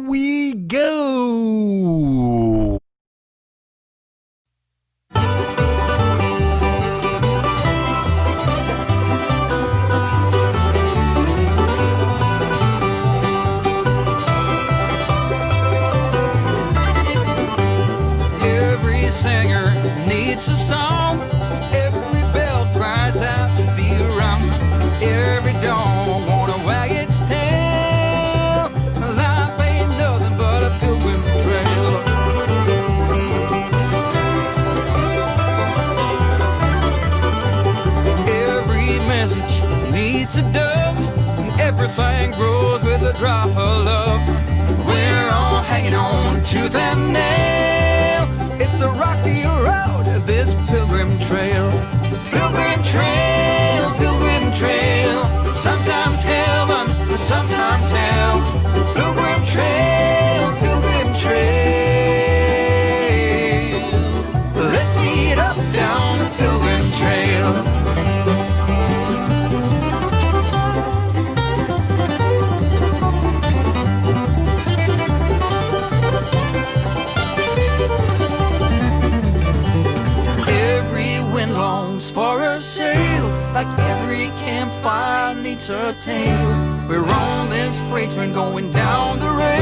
we go. Every singer needs a song. Every bell cries out to be around. Every dog wanna wag its tail. Life ain't nothing but a pilgrim trail. Every message needs a dove. And everything grows with a drop of love. We're all hanging on tooth and nail. It's a rocky road, this pilgrim trail. Pilgrim trail, pilgrim trail. Sometimes heaven, sometimes hell. Pilgrim trail, pilgrim trail. Let's meet up down the pilgrim trail. Longs for a sail, like every campfire needs a tale. We're on this freight train going down the rail,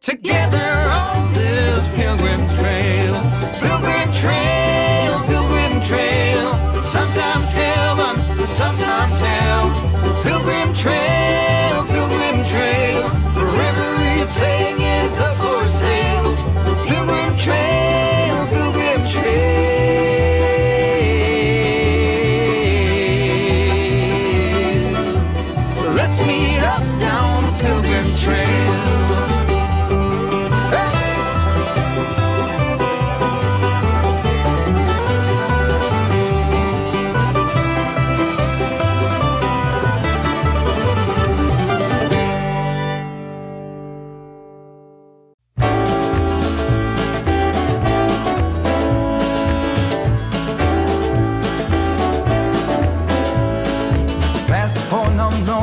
together on this pilgrim trail. Pilgrim trail, pilgrim trail. Sometimes heaven, sometimes hell. Pilgrim trail, pilgrim trail. Where everything is up for sale. Pilgrim trail, pilgrim trail. Let's meet up down a pilgrim trail.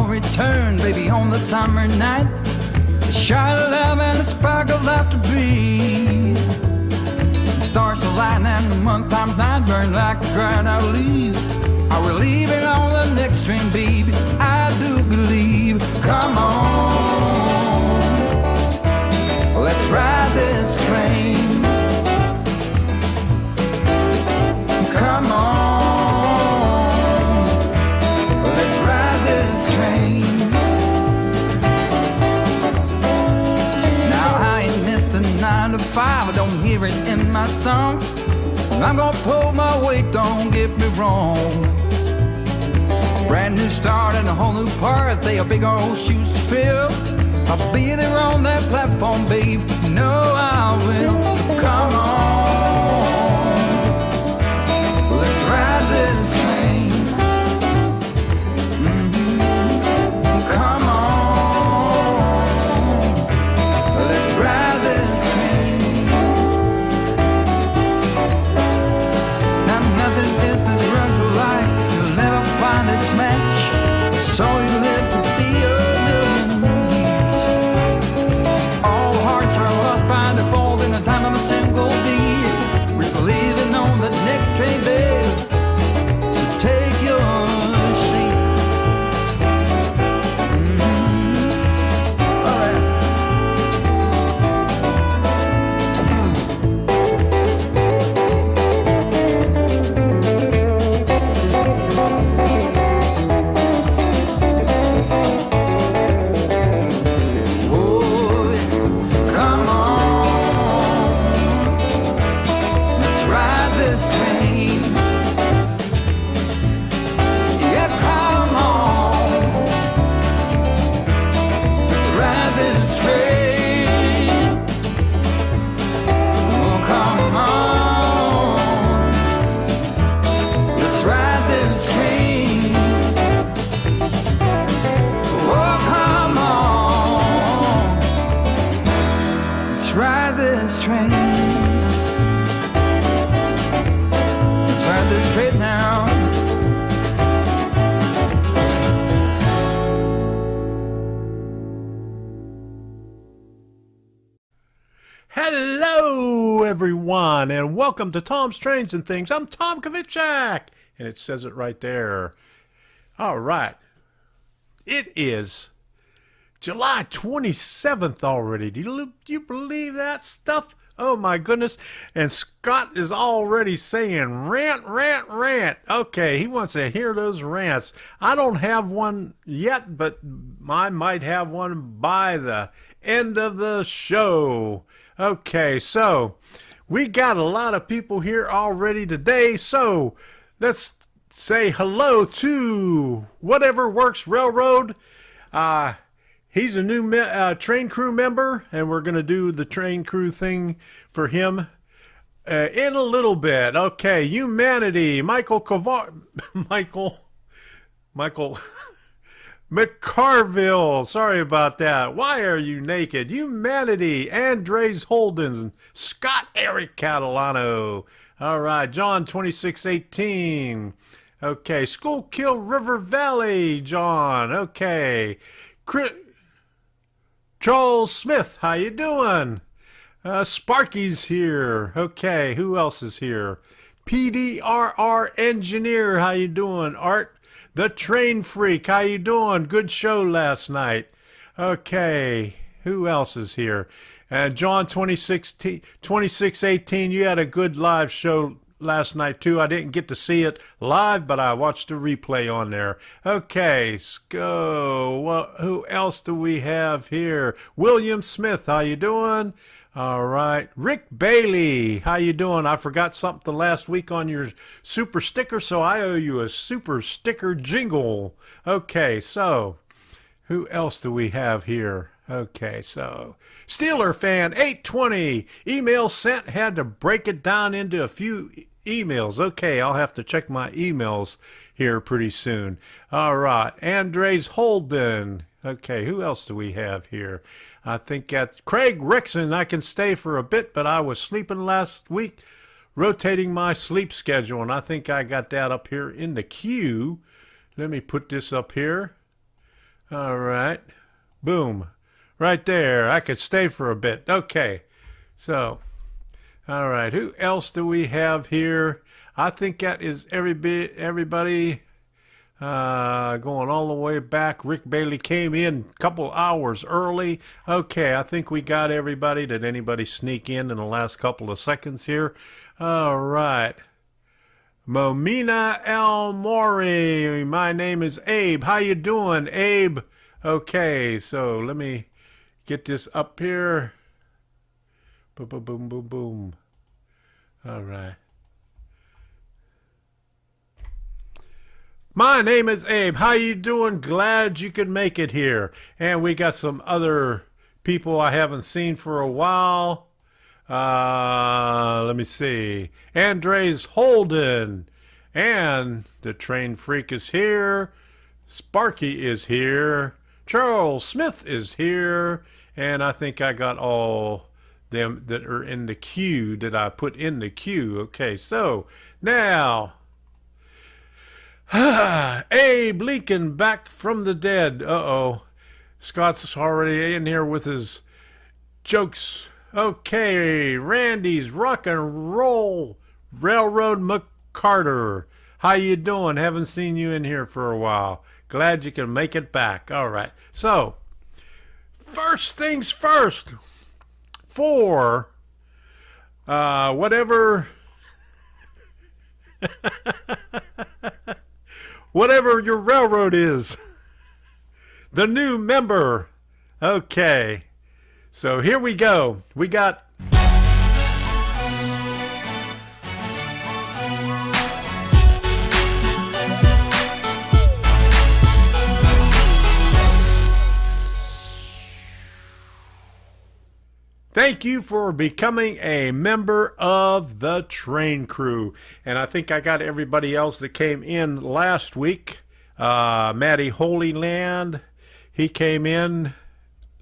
Return, baby, on the summer night. The shot of love and the spark of laughter breathe. The stars align and the month times night burn like a dried out leaf. Are we leaving on the next train, baby? I do believe. Come on, let's ride this train. Come on. I don't hear it in my song. I'm gonna pull my weight, don't get me wrong. Brand new start and a whole new part. They are big old shoes to fill. I'll be there on that platform, babe. You know I will. Come on, let's ride this train. Come on, let's ride this train. Match, so you live to be a million years. All hearts are lost by default in the time of a single beat. Hello, everyone, and welcome to Tom's Trains and Things. I'm Tom Kvichak, and it says it right there. All right. It is July 27th already. Do you believe that stuff? Oh, my goodness. And Scott is already saying rant, rant, rant. Okay, he wants to hear those rants. I don't have one yet, but I might have one by the end of the show. Okay, so we got a lot of people here already today, so let's say hello to Whatever Works Railroad. He's a new train crew member, and we're going to do the train crew thing for him in a little bit. Okay, Humanity, Michael McCarville, sorry about that. Why Are You Naked? Humanity, Andres Holden, Scott Eric Catalano. All right, John 2618. Okay, Schuylkill River Valley, John. Okay, Charles Smith, how you doing? Sparky's here. Okay, who else is here? PDRR Engineer, how you doing? Art the Train Freak, how you doing? Good show last night. Okay, who else is here? John 2618, you had a good live show last night too. I didn't get to see it live, but I watched the replay on there. Okay, who else do we have here? William Smith, how you doing? All right, Rick Bailey, how you doing? I forgot something last week on your super sticker, so I owe you a super sticker jingle. Okay, so who else do we have here? Okay, so Steeler Fan 820, email sent, had to break it down into a few emails. Okay, I'll have to check my emails here pretty soon. All right, Andres Holden. Okay, who else do we have here? I think that's Craig Rickson. I can stay for a bit, but I was sleeping last week, rotating my sleep schedule, and I think I got that up here in the queue. Let me put this up here. All right. Boom. Right there. I could stay for a bit. Okay. So, all right. Who else do we have here? I think that is everybody. Going all the way back. Rick Bailey came in a couple hours early. Okay, I think we got everybody. Did anybody sneak in the last couple of seconds here? All right. Momina El Mori. My name is Abe. How you doing, Abe? Okay, so let me get this up here. Boom, boom, boom, boom, boom. All right. My name is Abe. How you doing? Glad you could make it here. And we got some other people I haven't seen for a while. Let me see. Andres Holden. And the Train Freak is here. Sparky is here. Charles Smith is here. And I think I got all them that are in the queue that I put in the queue. Okay, so now... Abe Lincoln back from the dead. Uh-oh. Scott's already in here with his jokes. Okay, Randy's Rock and Roll Railroad McCarter. How you doing? Haven't seen you in here for a while. Glad you can make it back. All right. So, first things first. For whatever... Whatever your railroad is. The new member. Okay. So here we go. We got... Thank you for becoming a member of the train crew. And I think I got everybody else that came in last week. Matty Holy Land, he came in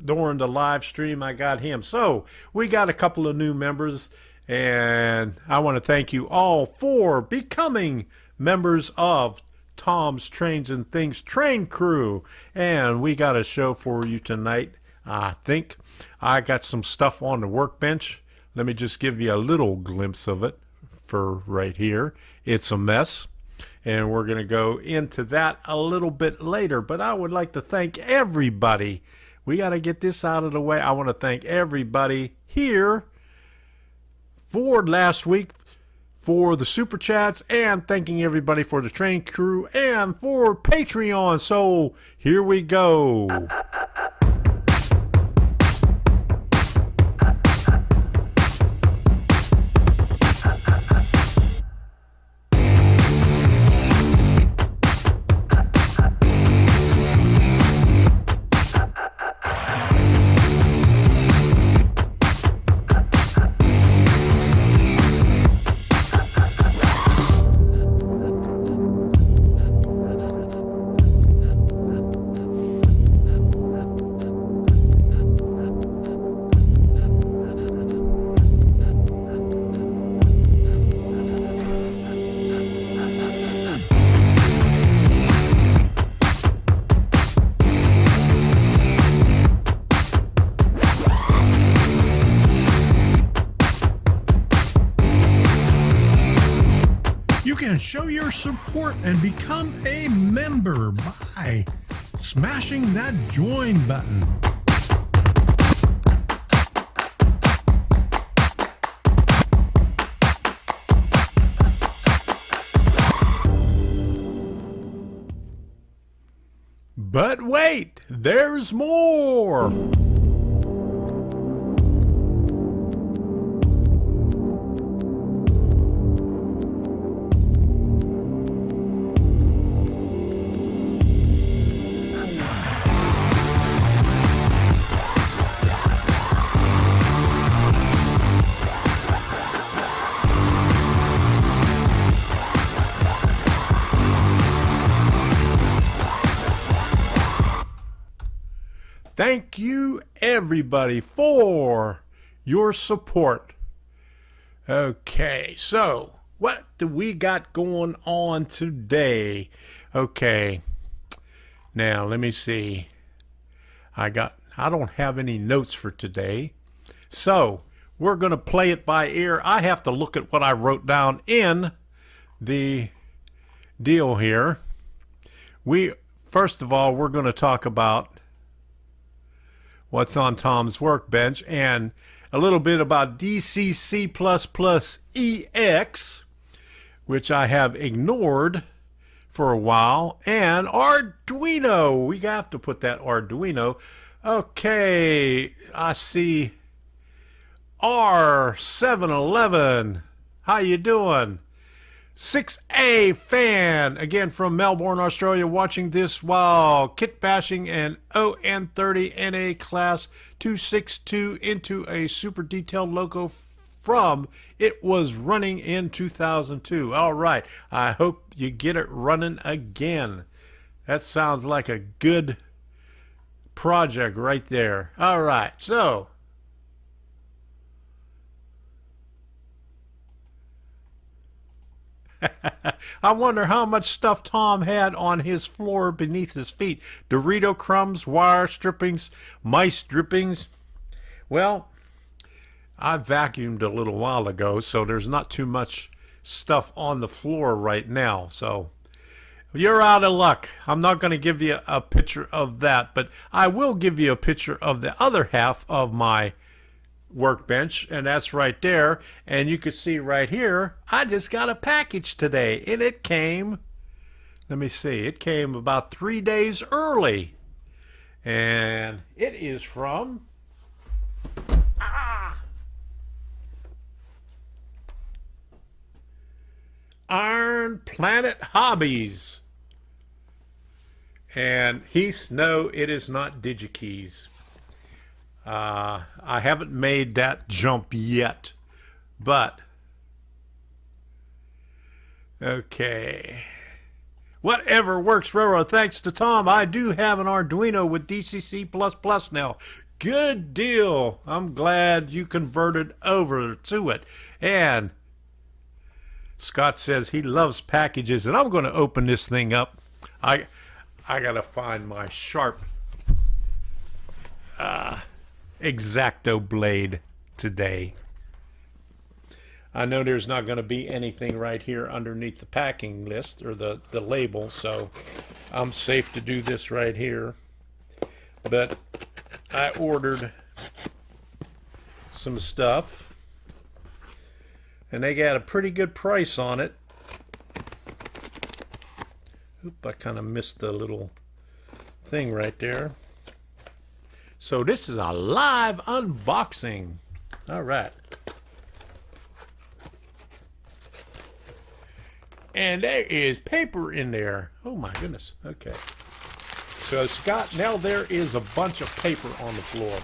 during the live stream. I got him. So we got a couple of new members, and I want to thank you all for becoming members of Tom's Trains and Things Train Crew. And we got a show for you tonight. I think I got some stuff on the workbench. Let me just give you a little glimpse of it for right here. It's a mess, and we're going to go into that a little bit later. But I would like to thank everybody. We got to get this out of the way. I want to thank everybody here for last week, for the super chats, and thanking everybody for the train crew and for Patreon. So here we go. Show your support and become a member by smashing that join button. But wait, there's more. Thank you, everybody, for your support. Okay, so what do we got going on today? Okay, now let me see. I don't have any notes for today, so we're going to play it by ear. I have to look at what I wrote down in the deal here. First of all, we're going to talk about what's on Tom's workbench and a little bit about DCC++EX, which I have ignored for a while, and Arduino. We have to put that Arduino. Okay, I see R711. How you doing? 6A fan, again from Melbourne, Australia, watching this while kit bashing an ON30 NA class 262 into a super detailed logo from it was running in 2002. All right, I hope you get it running again. That sounds like a good project right there. All right, so I wonder how much stuff Tom had on his floor beneath his feet. Dorito crumbs, wire strippings, mice drippings. Well, I vacuumed a little while ago, so there's not too much stuff on the floor right now. So you're out of luck. I'm not going to give you a picture of that, but I will give you a picture of the other half of my workbench, and that's right there. And you can see right here, I just got a package today, and it came, let me see, it came about 3 days early, and it is from Iron Planet Hobbies. And Heath, no, it is not DigiKeys. I haven't made that jump yet, but okay. Whatever works, Roro. Thanks to Tom, I do have an Arduino with DCC++ now. Good deal. I'm glad you converted over to it. And Scott says he loves packages, and I'm going to open this thing up. I got to find my sharp X-Acto blade today. I know there's not going to be anything right here underneath the packing list or the label, so I'm safe to do this right here. But I ordered some stuff, and they got a pretty good price on it. Oop, I kind of missed the little thing right there. So this is a live unboxing. All right. And there is paper in there. Oh my goodness. Okay. So Scott, now there is a bunch of paper on the floor.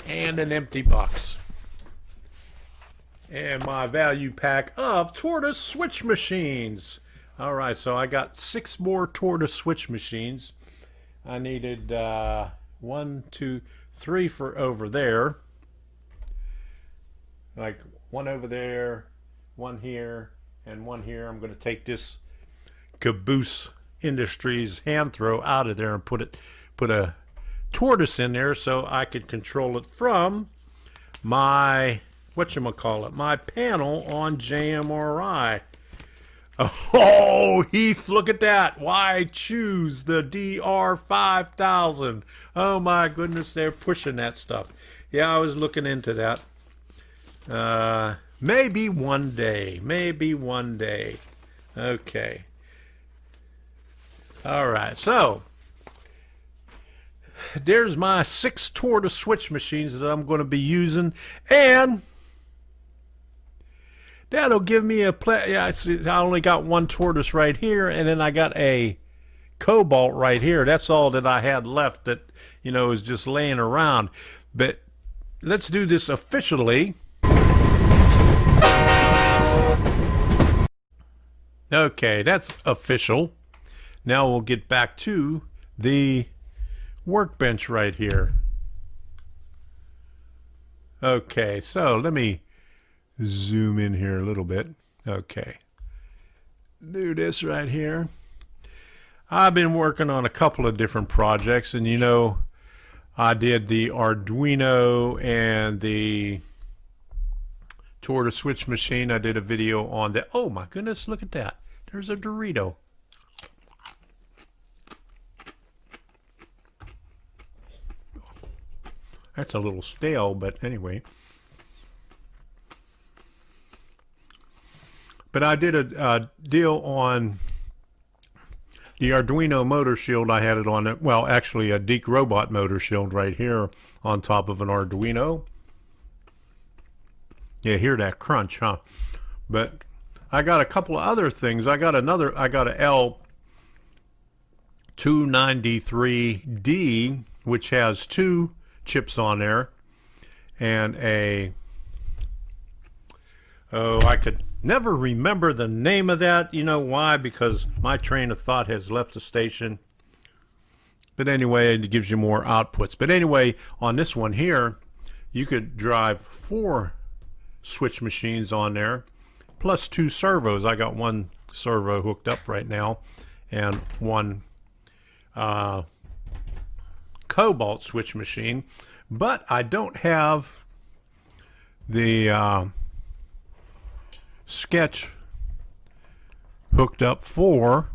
And an empty box. And my value pack of tortoise switch machines. All right, so I got 6 more tortoise switch machines. I needed 1, 2, 3 for over there. Like 1 over there, 1 here, and 1 here. I'm going to take this Caboose Industries hand throw out of there and put a tortoise in there so I could control it from my my panel on JMRI. Oh, Heath, look at that. Why choose the DR5000? Oh my goodness, they're pushing that stuff. Yeah, I was looking into that. Maybe one day. Maybe one day. Okay. All right. So there's my 6 tortoise switch machines that I'm going to be using, and that'll give me a yeah. I only got 1 tortoise right here, and then I got a cobalt right here. That's all that I had left that is just laying around. But let's do this officially. Okay, that's official. Now we'll get back to the workbench right here. Okay, so let me zoom in here a little bit. Okay. Do this right here. I've been working on a couple of different projects, and I did the Arduino and the tortoise switch machine. I did a video on that. Oh my goodness, look at that. There's a Dorito. That's a little stale, but anyway. But I did a deal on the Arduino motor shield. I had it on it. Well, actually a Deke Robot motor shield right here on top of an Arduino. Yeah, hear that crunch, huh? But I got a couple of other things. I got a L293D, which has 2 chips on there, and I could never remember the name of that. You know why? Because my train of thought has left the station. But anyway, it gives you more outputs. But anyway, on this one here, you could drive 4 switch machines on there, plus 2 servos. I got 1 servo hooked up right now, and 1 cobalt switch machine. But I don't have the sketch hooked up for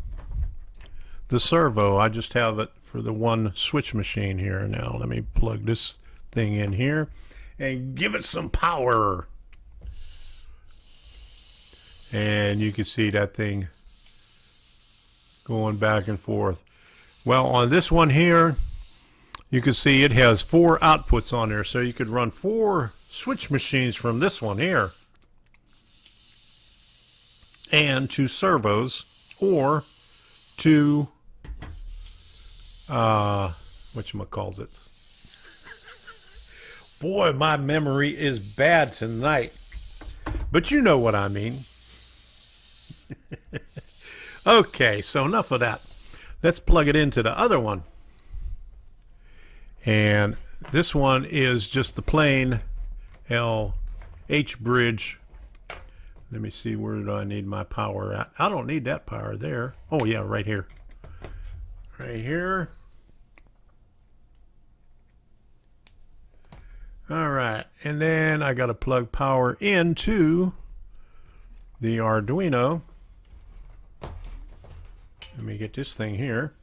the servo. I just have it for the 1 switch machine here. Now let me plug this thing in here and give it some power. And you can see that thing going back and forth. Well, on this one here, you can see it has 4 outputs on there, so you could run 4 switch machines from this one here, and 2 servos, or 2 whatchamacallit. Boy, my memory is bad tonight, but you know what I mean. Okay, so enough of that. Let's plug it into the other one. And this one is just the plain LH bridge. Let me see, where do I need my power at? I don't need that power there. Oh yeah, right here. right here. All right, and then I got to plug power into the Arduino. Let me get this thing here.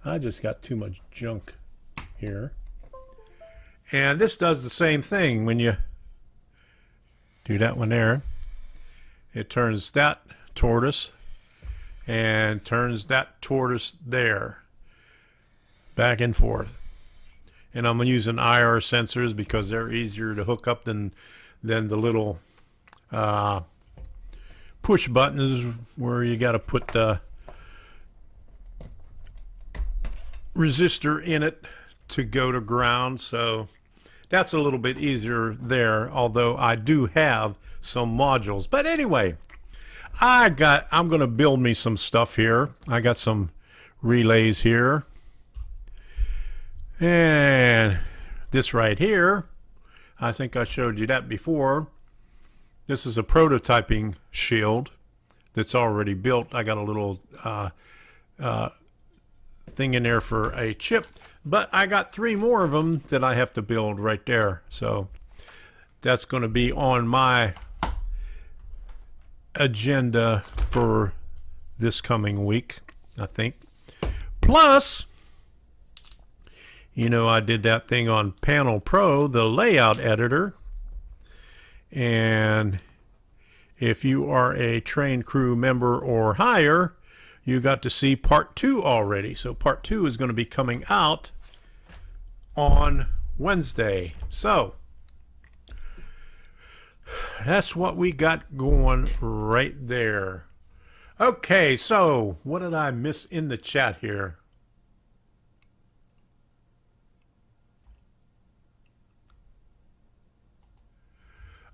I just got too much junk here. And this does the same thing when you do that one there. It turns that tortoise and turns that tortoise there. Back and forth. And I'm using IR sensors because they're easier to hook up than the little push buttons where you got to put the resistor in it to go to ground. So that's a little bit easier there, although I do have some modules. But anyway, I'm going to build me some stuff here. I got some relays here. And this right here, I think I showed you that before. This is a prototyping shield that's already built. I got a little thing in there for a chip, but I got 3 more of them that I have to build right there. So that's going to be on my agenda for this coming week, I think. Plus, you know, I did that thing on Panel Pro, the layout editor. And if you are a train crew member or higher, you got to see part 2 already. So part 2 is going to be coming out on Wednesday. So that's what we got going right there. Okay, so what did I miss in the chat here?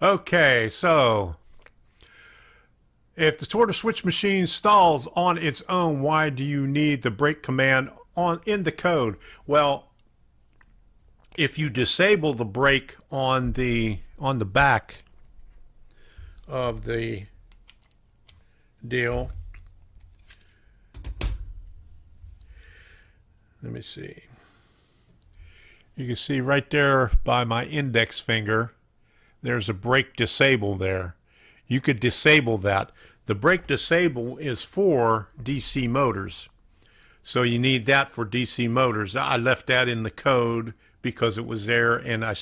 Okay, so if the tortoise switch machine stalls on its own, why do you need the brake command in the code? Well, if you disable the brake on the back of the deal, let me see. You can see right there by my index finger, there's a brake disable there. You could disable that. The brake disable is for DC motors. So you need that for DC motors. I left that in the code because it was there, and I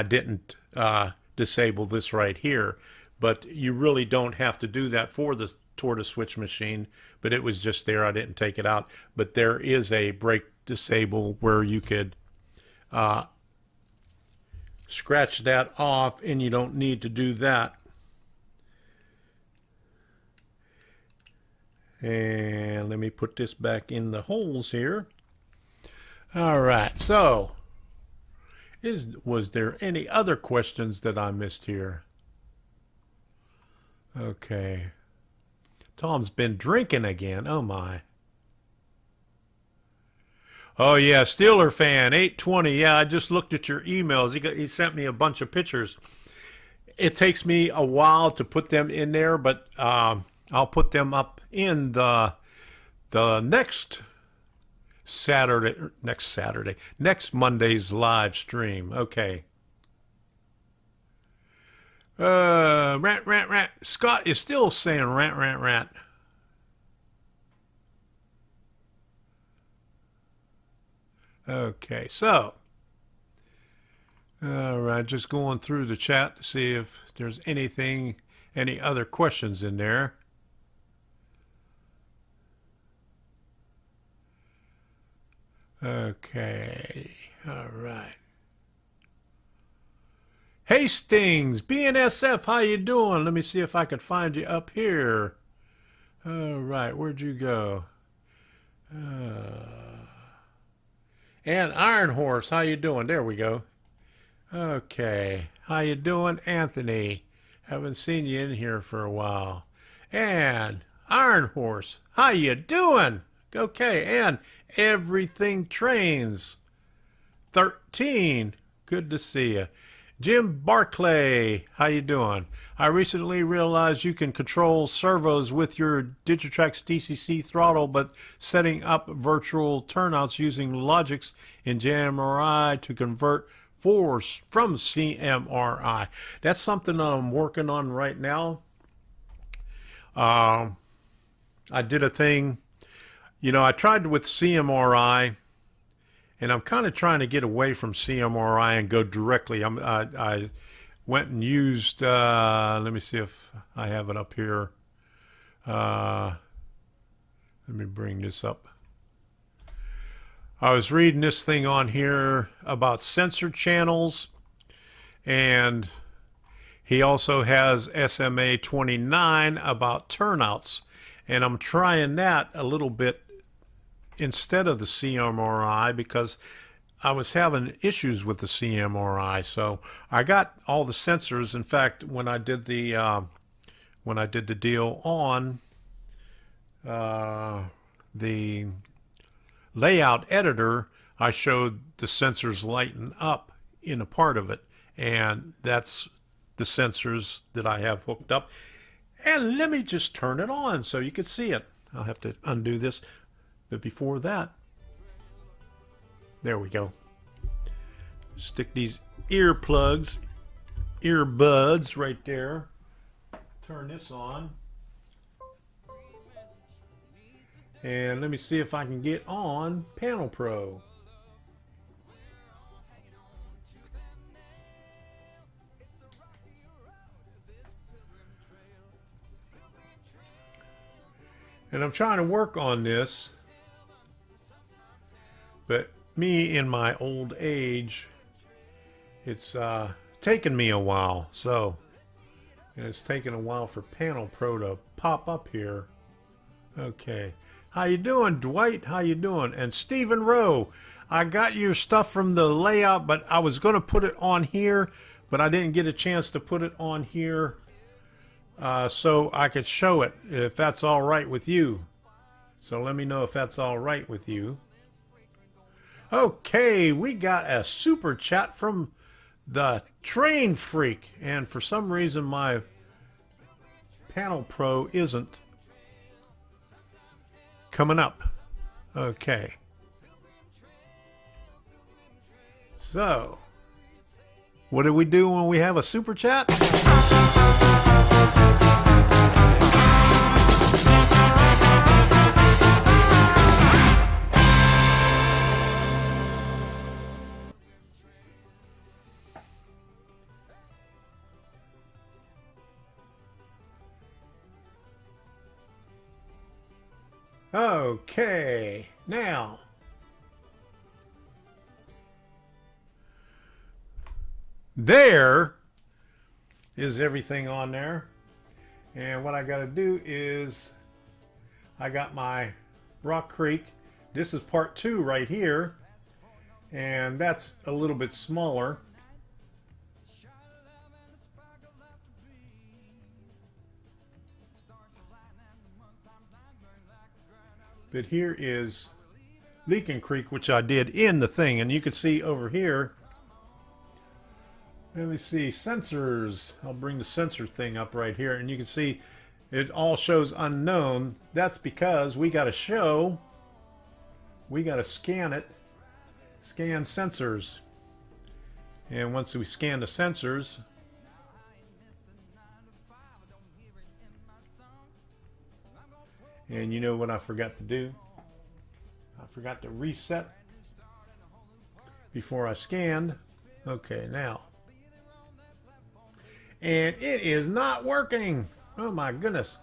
didn't disable this right here. But you really don't have to do that for the tortoise switch machine, but it was just there. I didn't take it out. But there is a brake disable where you could scratch that off, and you don't need to do that. And let me put this back in the holes here. All right, so was there any other questions that I missed here? Okay. Tom's been drinking again. Oh my. Oh yeah, Steeler fan 820. Yeah, I just looked at your emails. He sent me a bunch of pictures. It takes me a while to put them in there, but I'll put them up in the next Monday's live stream. Okay. Rat. Scott is still saying rat. Okay, so all right, just going through the chat to see if there's any other questions in there. Okay, all right. Hastings, BNSF, how you doing? Let me see if I can find you up here. All right, where'd you go? And Iron Horse, how you doing? There we go. Okay, how you doing, Anthony? Haven't seen you in here for a while. And Iron Horse, how you doing? Okay, and Everything Trains 13, good to see you. Jim Barclay, how you doing? I recently realized you can control servos with your Digitrax DCC throttle, but setting up virtual turnouts using logics in JMRI to convert force from CMRI. That's something I'm working on right now. I did a thing, I tried with CMRI, and I'm kind of trying to get away from CMRI and go directly. I went and used, let me see if I have it up here. Let me bring this up. I was reading this thing on here about sensor channels, and he also has SMA 29 about turnouts. And I'm trying that a little bit instead of the CMRI because I was having issues with the CMRI. So I got all the sensors. In fact, when I did the deal on the layout editor, I showed the sensors lighten up in a part of it, and that's the sensors that I have hooked up. And let me just turn it on so you can see it. I'll have to undo this. But before that, there we go. Stick these earbuds right there. Turn this on. And let me see if I can get on Panel Pro. And I'm trying to work on this, but me in my old age, it's taken me a while. So, and it's taken a while for Panel Pro to pop up here. Okay, how you doing, Dwight? How you doing? And Stephen Rowe, I got your stuff from the layout, but I was going to put it on here, but I didn't get a chance to put it on here. So I could show it if that's all right with you. So let me know if that's all right with you. Okay, we got a super chat from the Train Freak, and for some reason my Panel Pro isn't coming up. Okay. So, what do we do when we have a super chat? Okay, now there is everything on there, and what I got to do is I got my Rock Creek. This is part 2 right here, and that's a little bit smaller. But here is Leakin Creek, which I did in the thing. And you can see over here, let me see, sensors. I'll bring the sensor thing up right here. And you can see it all shows unknown. That's because we got to show, we got to scan it, scan sensors. And once we scan the sensors, and you know what I forgot to do? I forgot to reset before I scanned. Okay, now. And it is not working. Oh my goodness.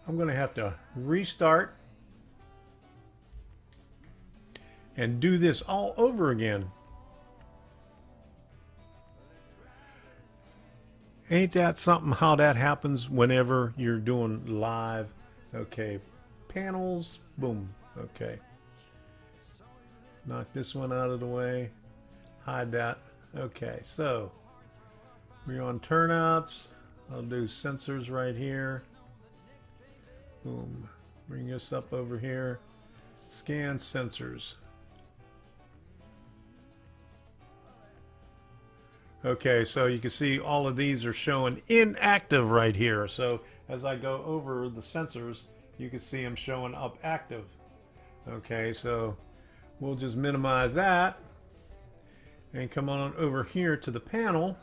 I'm going to have to restart and do this all over again. Ain't that something how that happens whenever you're doing live? Okay, panels, boom, okay. Knock this one out of the way, hide that. Okay, so we're on turnouts. I'll do sensors right here. Boom, bring this up over here. Scan sensors. Okay, so you can see all of these are showing inactive right here. So as I go over the sensors, you can see them showing up active. Okay, so we'll just minimize that and come on over here to the panel,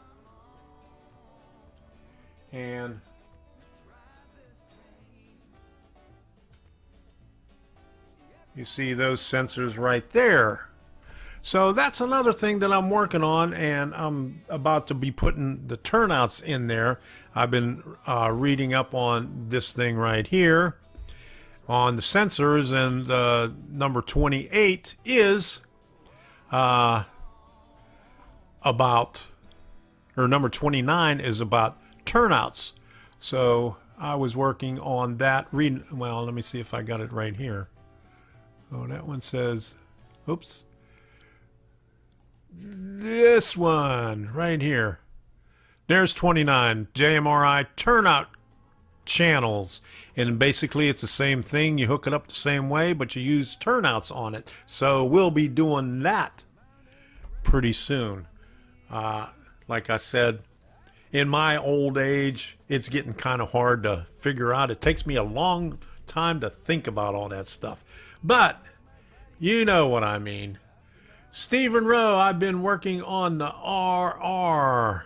and you see those sensors right there. So that's another thing that I'm working on, and I'm about to be putting the turnouts in there. I've been reading up on this thing right here on the sensors, and number 28 is about, or number 29 is about turnouts. So I was working on that. Well, let me see if I got it right here. Oh, that one says, oops. This one right here. There's 29 JMRI turnout channels, and basically it's the same thing. You hook it up the same way, but you use turnouts on it. So we'll be doing that pretty soon. Like I said, in my old age, it's getting kind of hard to figure out. It takes me a long time to think about all that stuff, but you know what I mean. Stephen Rowe, I've been working on the RR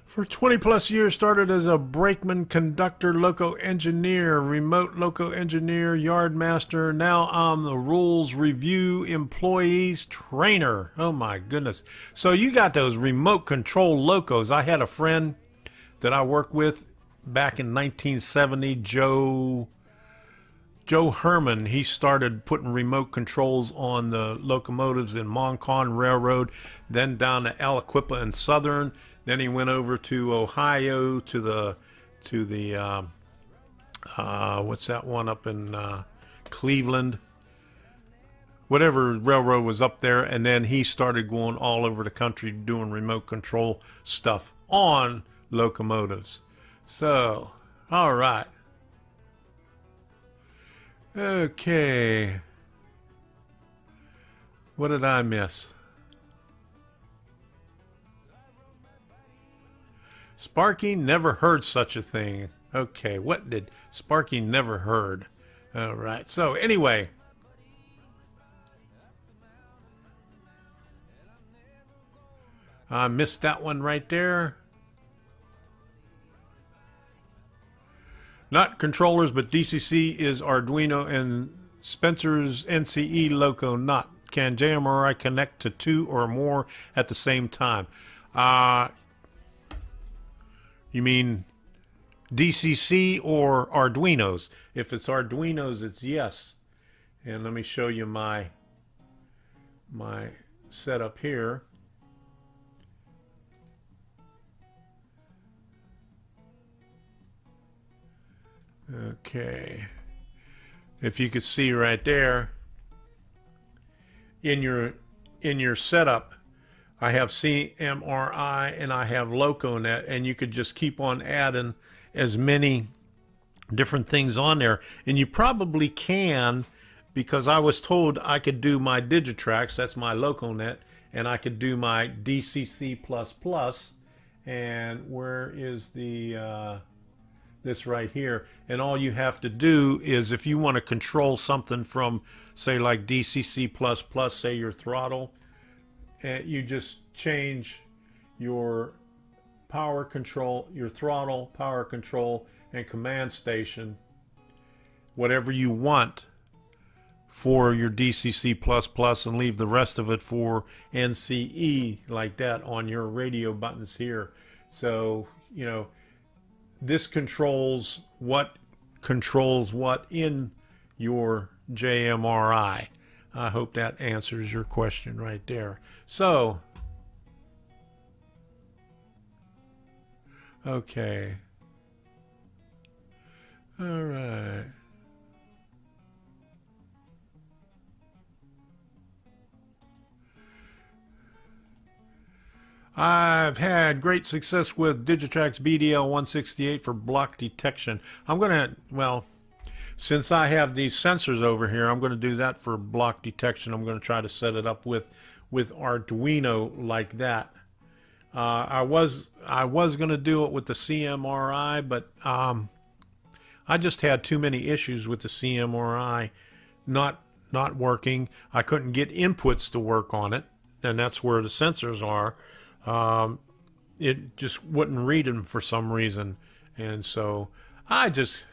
for 20 plus years. Started as a brakeman, conductor, loco engineer, remote loco engineer, yard master. Now I'm the rules review employees trainer. Oh my goodness. So you got those remote control locos. I had a friend that I worked with back in 1970, Joe Herman. He started putting remote controls on the locomotives in Moncton Railroad, then down to Aliquippa and Southern. Then he went over to Ohio to the what's that one up in Cleveland? Whatever railroad was up there, and then he started going all over the country doing remote control stuff on locomotives. So, all right. Okay. What did I miss? Sparky never heard such a thing. Okay, what did Sparky never heard? All right. So anyway, I missed that one right there. Not controllers, but DCC is Arduino and Spencer's NCE loco not. Can JMRI connect to two or more at the same time? You mean DCC or Arduinos? If it's Arduinos, it's yes. And let me show you my setup here. Okay, if you could see right there in your setup, I have CMRI and I have LocoNet, and you could just keep on adding as many different things on there, and you probably can, because I was told I could do my Digitrax, that's my LocoNet, and I could do my DCC++, and where is the this right here, and all you have to do is, if you want to control something from, say, like DCC++, say your throttle, you just change your power control, your throttle, power control, and command station, whatever you want for your DCC++, and leave the rest of it for NCE, like that, on your radio buttons here. So, you know, this controls what in your JMRI. I hope that answers your question right there. So, okay. All right. I've had great success with Digitrax BDL168 for block detection. I'm going to, well, since I have these sensors over here, I'm going to do that for block detection. I'm going to try to set it up with Arduino like that. I was going to do it with the CMRI, but I just had too many issues with the CMRI not working. I couldn't get inputs to work on it, and that's where the sensors are. It just wouldn't read them for some reason, and so I just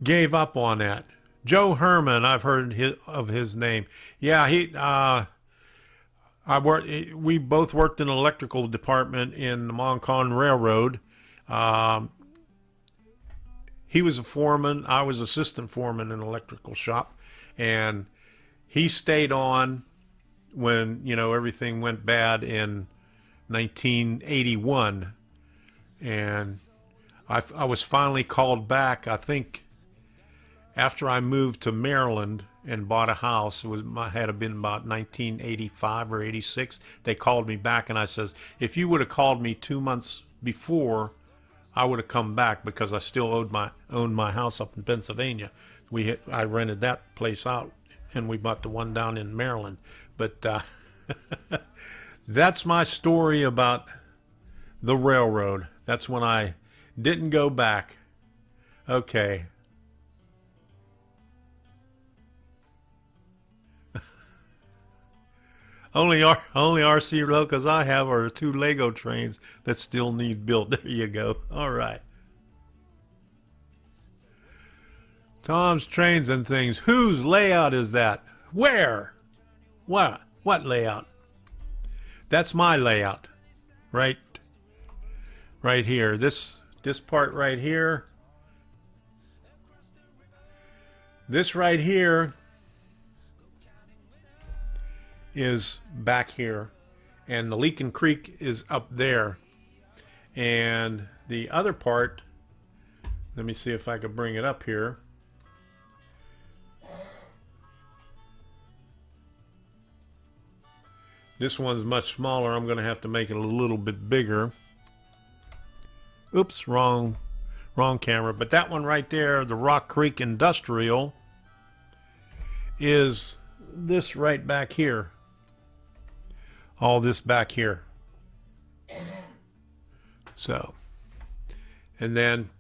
gave up on that. Joe Herman, I've heard of his name. Yeah, we both worked in the electrical department in the Moncon Railroad. He was a foreman. I was assistant foreman in an electrical shop, and he stayed on when, you know, everything went bad in 1981, and I was finally called back, I think, after I moved to Maryland and bought a house. It had been about 1985 or 86. They called me back, and I says, if you would have called me 2 months before, I would have come back, because I still owned my house up in Pennsylvania. I rented that place out, and we bought the one down in Maryland. But that's my story about the railroad. That's when I didn't go back. Okay. Only RC locals I have are 2 Lego trains that still need built. There you go. All right. Tom's Trains and Things. Whose layout is that? Where? What layout? That's my layout. Right here. This part right here. This right here is back here, and the Leakin Creek is up there, and the other part, let me see if I can bring it up here. This one's much smaller. I'm going to have to make it a little bit bigger. Oops, wrong camera. But that one right there, the Rock Creek Industrial, is this right back here. All this back here. So, and then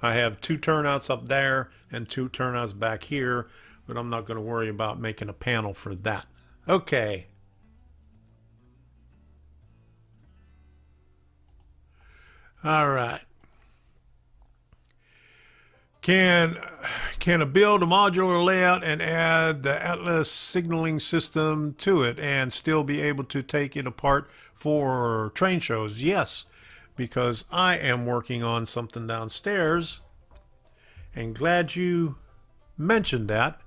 I have 2 turnouts up there and 2 turnouts back here, but I'm not going to worry about making a panel for that. Okay. All right. Can build a modular layout and add the Atlas signaling system to it and still be able to take it apart for train shows? Yes, because I am working on something downstairs, and glad you mentioned that.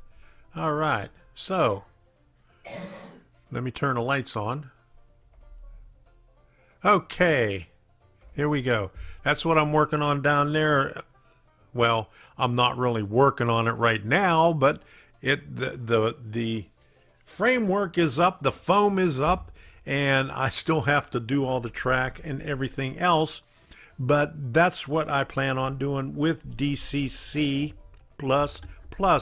All right, so let me turn the lights on. Okay, here we go. That's what I'm working on down there. Well, I'm not really working on it right now, but the framework is up, the foam is up, and I still have to do all the track and everything else. But that's what I plan on doing with DCC++.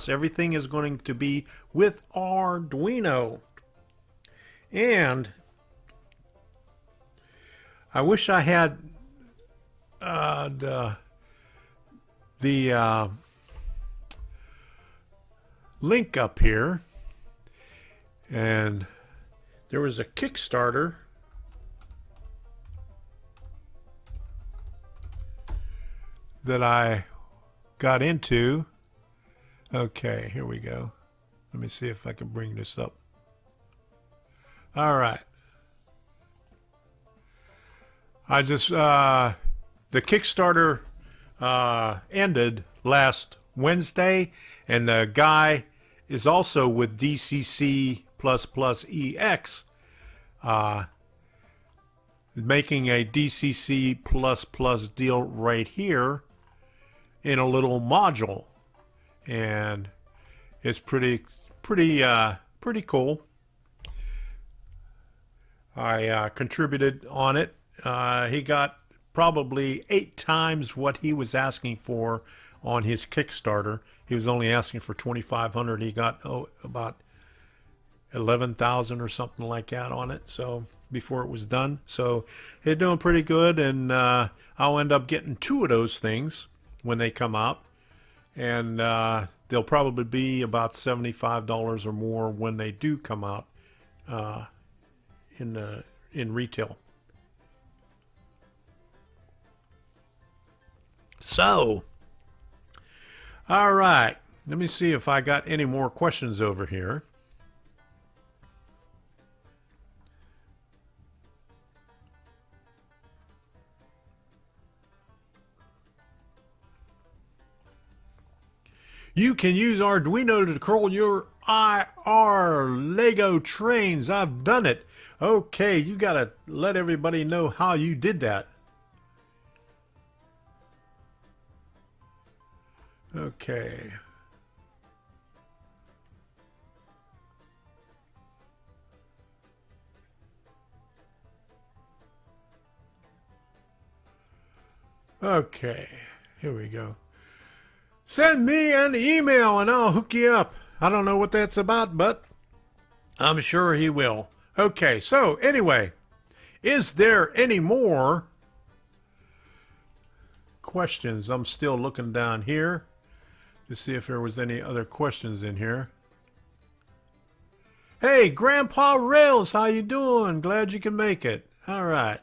Everything is going to be with Arduino. And I wish I had the link up here, and there was a Kickstarter that I got into. Okay, here we go. Let me see if I can bring this up. All right. I just the Kickstarter ended last Wednesday, and the guy is also with DCC++ EX, making a DCC++ deal right here in a little module, and it's pretty cool. I contributed on it. He got probably 8 times what he was asking for on his Kickstarter. He was only asking for $2,500. He got about 11,000 or something like that on it. So before it was done, so it's doing pretty good, and I'll end up getting 2 of those things when they come out, and they'll probably be about $75 or more when they do come out in retail. So, all right, let me see if I got any more questions over here. You can use Arduino to control your IR Lego trains. I've done it. Okay, you gotta let everybody know how you did that. Okay. Okay, here we go. Send me an email and I'll hook you up. I don't know what that's about, but I'm sure he will. Okay, so anyway, is there any more questions? I'm still looking down here to see if there was any other questions in here. Hey, Grandpa Rails, how you doing? Glad you can make it. All right.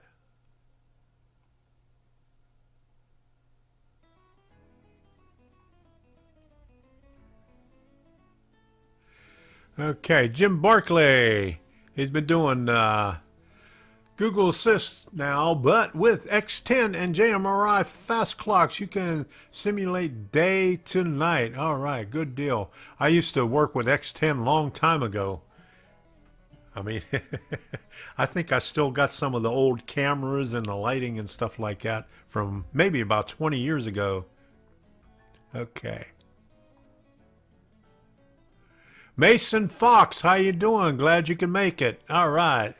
Okay, Jim Barkley. He's been doing Google Assist now, but with X10 and JMRI fast clocks, you can simulate day to night. All right, good deal. I used to work with X10 long time ago. I mean, I think I still got some of the old cameras and the lighting and stuff like that from maybe about 20 years ago. Okay. Mason Fox, how you doing? Glad you can make it. All right.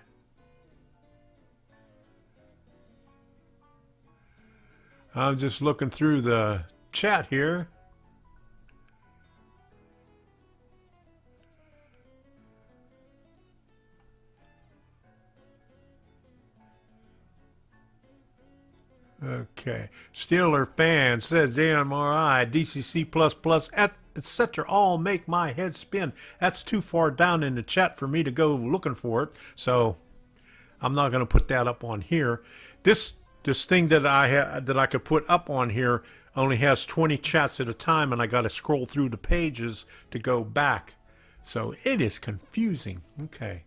I'm just looking through the chat here. Okay. Steeler fan says JMRI, DCC++, etc. all make my head spin. That's too far down in the chat for me to go looking for it, so I'm not going to put that up on here. This thing that I could put up on here only has 20 chats at a time, and I got to scroll through the pages to go back. So it is confusing. Okay.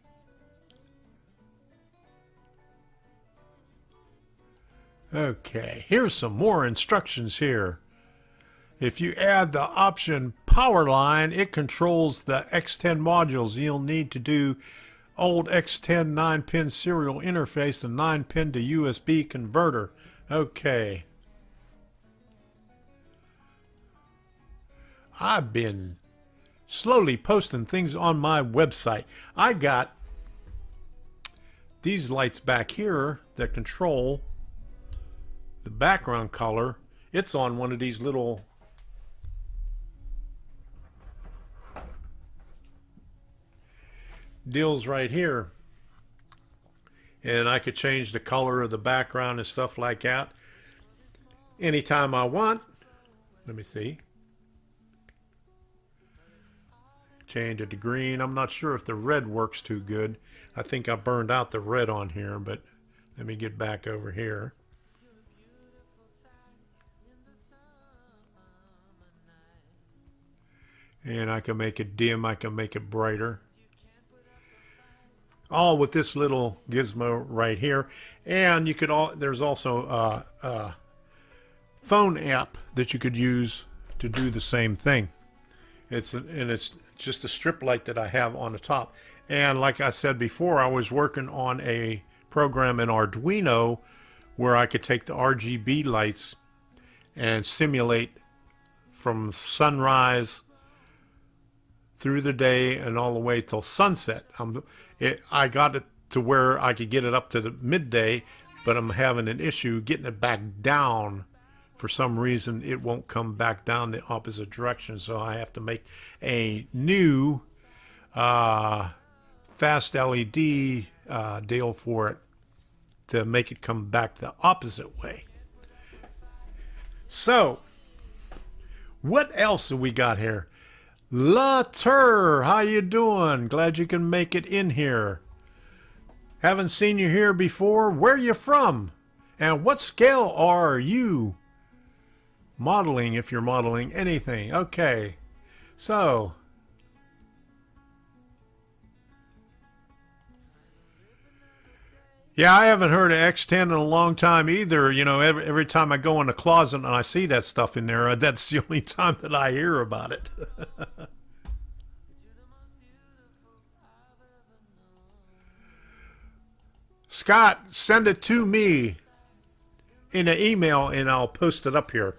Okay, here's some more instructions here. If you add the option power line, it controls the X10 modules. You'll need to do old X10 9-pin serial interface and 9-pin to USB converter. Okay. I've been slowly posting things on my website. I got these lights back here that control the background color. It's on one of these little deals right here, and I could change the color of the background and stuff like that anytime I want. Let me see. Change it to green. I'm not sure if the red works too good. I think I burned out the red on here, but let me get back over here. And I can make it dim, I can make it brighter. All with this little gizmo right here. And you could there's also a phone app that you could use to do the same thing. It's just a strip light that I have on the top. And like I said before, I was working on a program in Arduino where I could take the RGB lights and simulate from sunrise through the day and all the way till sunset. I got it to where I could get it up to the midday, but I'm having an issue getting it back down. For some reason, it won't come back down the opposite direction, so I have to make a new fast LED deal for it to make it come back the opposite way. So, what else have we got here? Later, how you doing? Glad you can make it in here. Haven't seen you here before. Where you from? And what scale are you modeling, if you're modeling anything? Okay, so yeah, I haven't heard of X10 in a long time either. You know, every time I go in the closet and I see that stuff in there, that's the only time that I hear about it. Scott, send it to me in an email and I'll post it up here.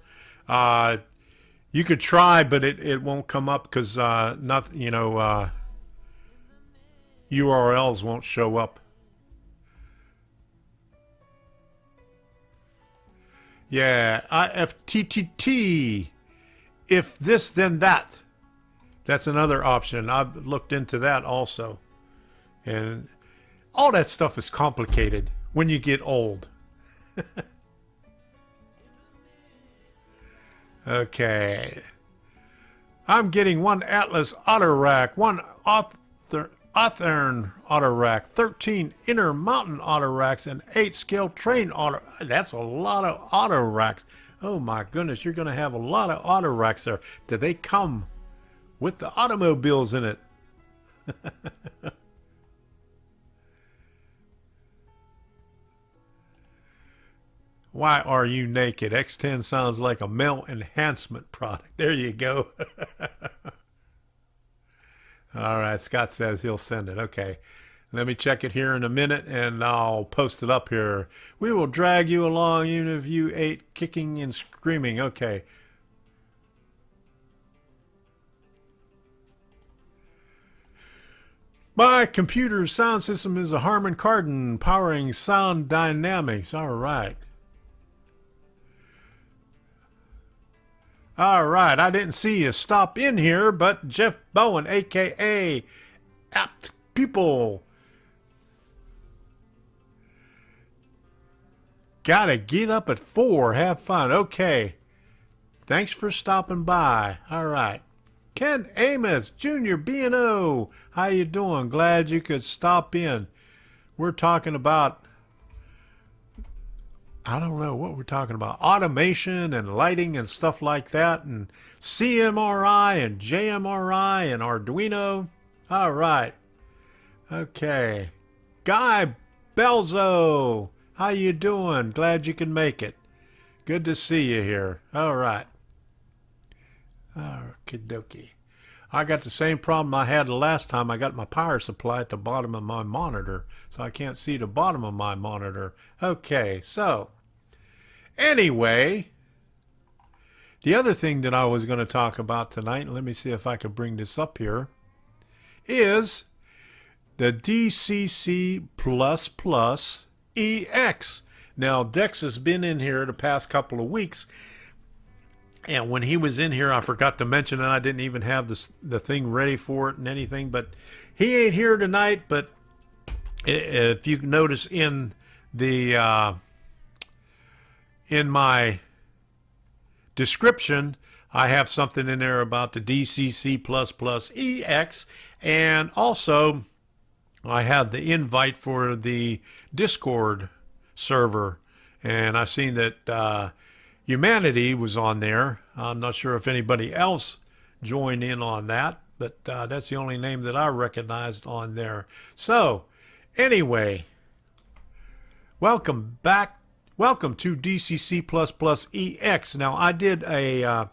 You could try, but it won't come up because nothing, you know, URLs won't show up. Yeah, IFTTT. If this, then that. That's another option. I've looked into that also. And all that stuff is complicated when you get old. Okay. I'm getting one Atlas auto rack, one Athearn auto rack, 13 Intermountain auto racks, and 8 scale train auto. That's a lot of auto racks. Oh my goodness, you're going to have a lot of auto racks there. Do they come with the automobiles in it? Why are you naked? X10 sounds like a male enhancement product. There you go. All right, Scott says he'll send it. Okay, let me check it here in a minute, and I'll post it up here. We will drag you along even if you ate kicking and screaming. Okay. My computer's sound system is a Harman Kardon powering sound dynamics. All right. All right, I didn't see you stop in here, but Jeff Bowen, a.k.a. Apt Pupil. Gotta get up at 4, have fun. Okay, thanks for stopping by. All right. Ken Amos, Jr., B&O. How you doing? Glad you could stop in. We're talking about, I don't know what we're talking about. Automation and lighting and stuff like that. And CMRI and JMRI and Arduino. All right. Okay. Guy Belzo. How you doing? Glad you can make it. Good to see you here. All right. Okie dokie. I got the same problem I had the last time. I got my power supply at the bottom of my monitor. So I can't see the bottom of my monitor. Okay, so anyway, the other thing that I was going to talk about tonight, let me see if I could bring this up here, is the DCC++ EX. Now, Dex has been in here the past couple of weeks, and when he was in here, I forgot to mention, and I didn't even have the thing ready for it and anything, but he ain't here tonight. But if you notice in the in my description, I have something in there about the DCC++ EX, and also I have the invite for the Discord server, and I've seen that Humanity was on there. I'm not sure if anybody else joined in on that, but that's the only name that I recognized on there. So anyway, welcome back. Welcome to DCC++ EX. Now, I did a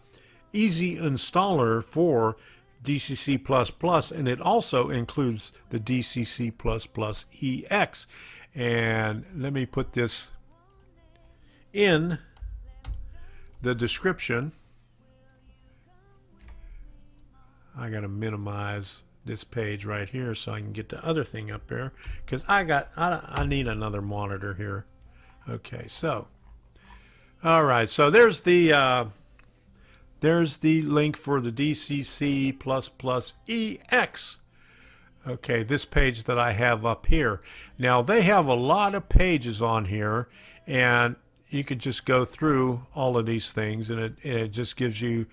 easy installer for DCC++, and it also includes the DCC++ EX. And let me put this in the description. I got to minimize this page right here so I can get the other thing up there, because I need another monitor here. Okay, so all right, so there's the link for the DCC++ EX. Okay, this page that I have up here. Now, they have a lot of pages on here, and you could just go through all of these things, and it just gives you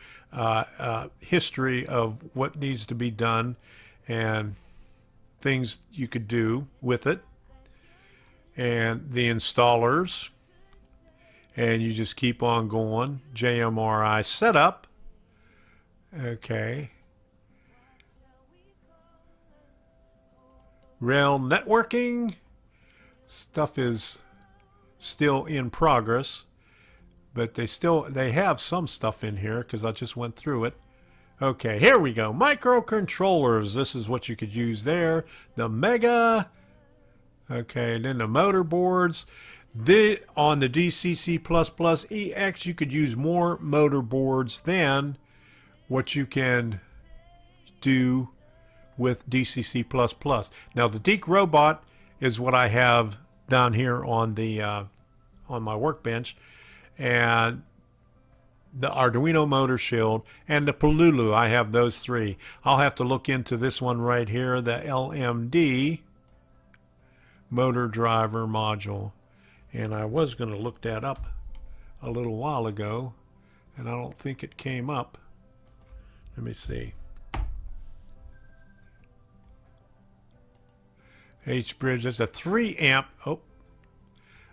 history of what needs to be done and things you could do with it, and the installers, and you just keep on going. JMRI setup. Okay. Rail networking. Stuff is still in progress, but they have some stuff in here because I just went through it. Okay, here we go. Microcontrollers. This is what you could use there. The Mega. Okay, and then the motor boards. On the DCC++EX, you could use more motor boards than what you can do with DCC++. Now, the Deke robot is what I have down here on the on my workbench, and the Arduino motor shield and the Polulu. I have those three. I'll have to look into this one right here, the LMD motor driver module, and I was going to look that up a little while ago, and I don't think it came up. Let me see. H-bridge, that's a 3 amp. Oh,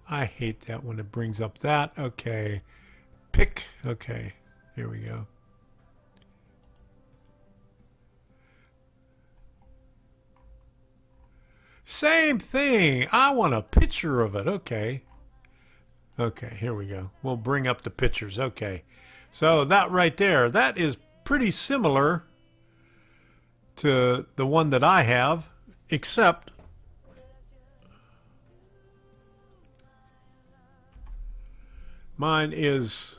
I hate that when it brings up that. Okay. Pick. Okay. Here we go. Same thing. I want a picture of it. Okay. Okay, here we go. We'll bring up the pictures. Okay. So that right there, that is pretty similar to the one that I have, except mine is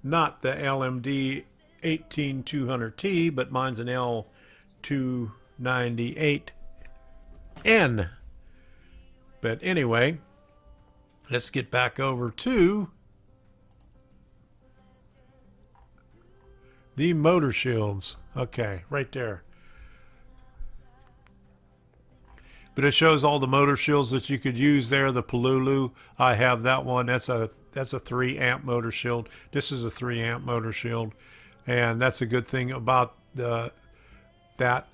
not the LMD 18200T, but mine's an L298N. But anyway, let's get back over to the motor shields. Okay, right there. But it shows all the motor shields that you could use there. The Polulu, I have that one. That's a 3 amp motor shield. This is a 3 amp motor shield, and that's a good thing about that.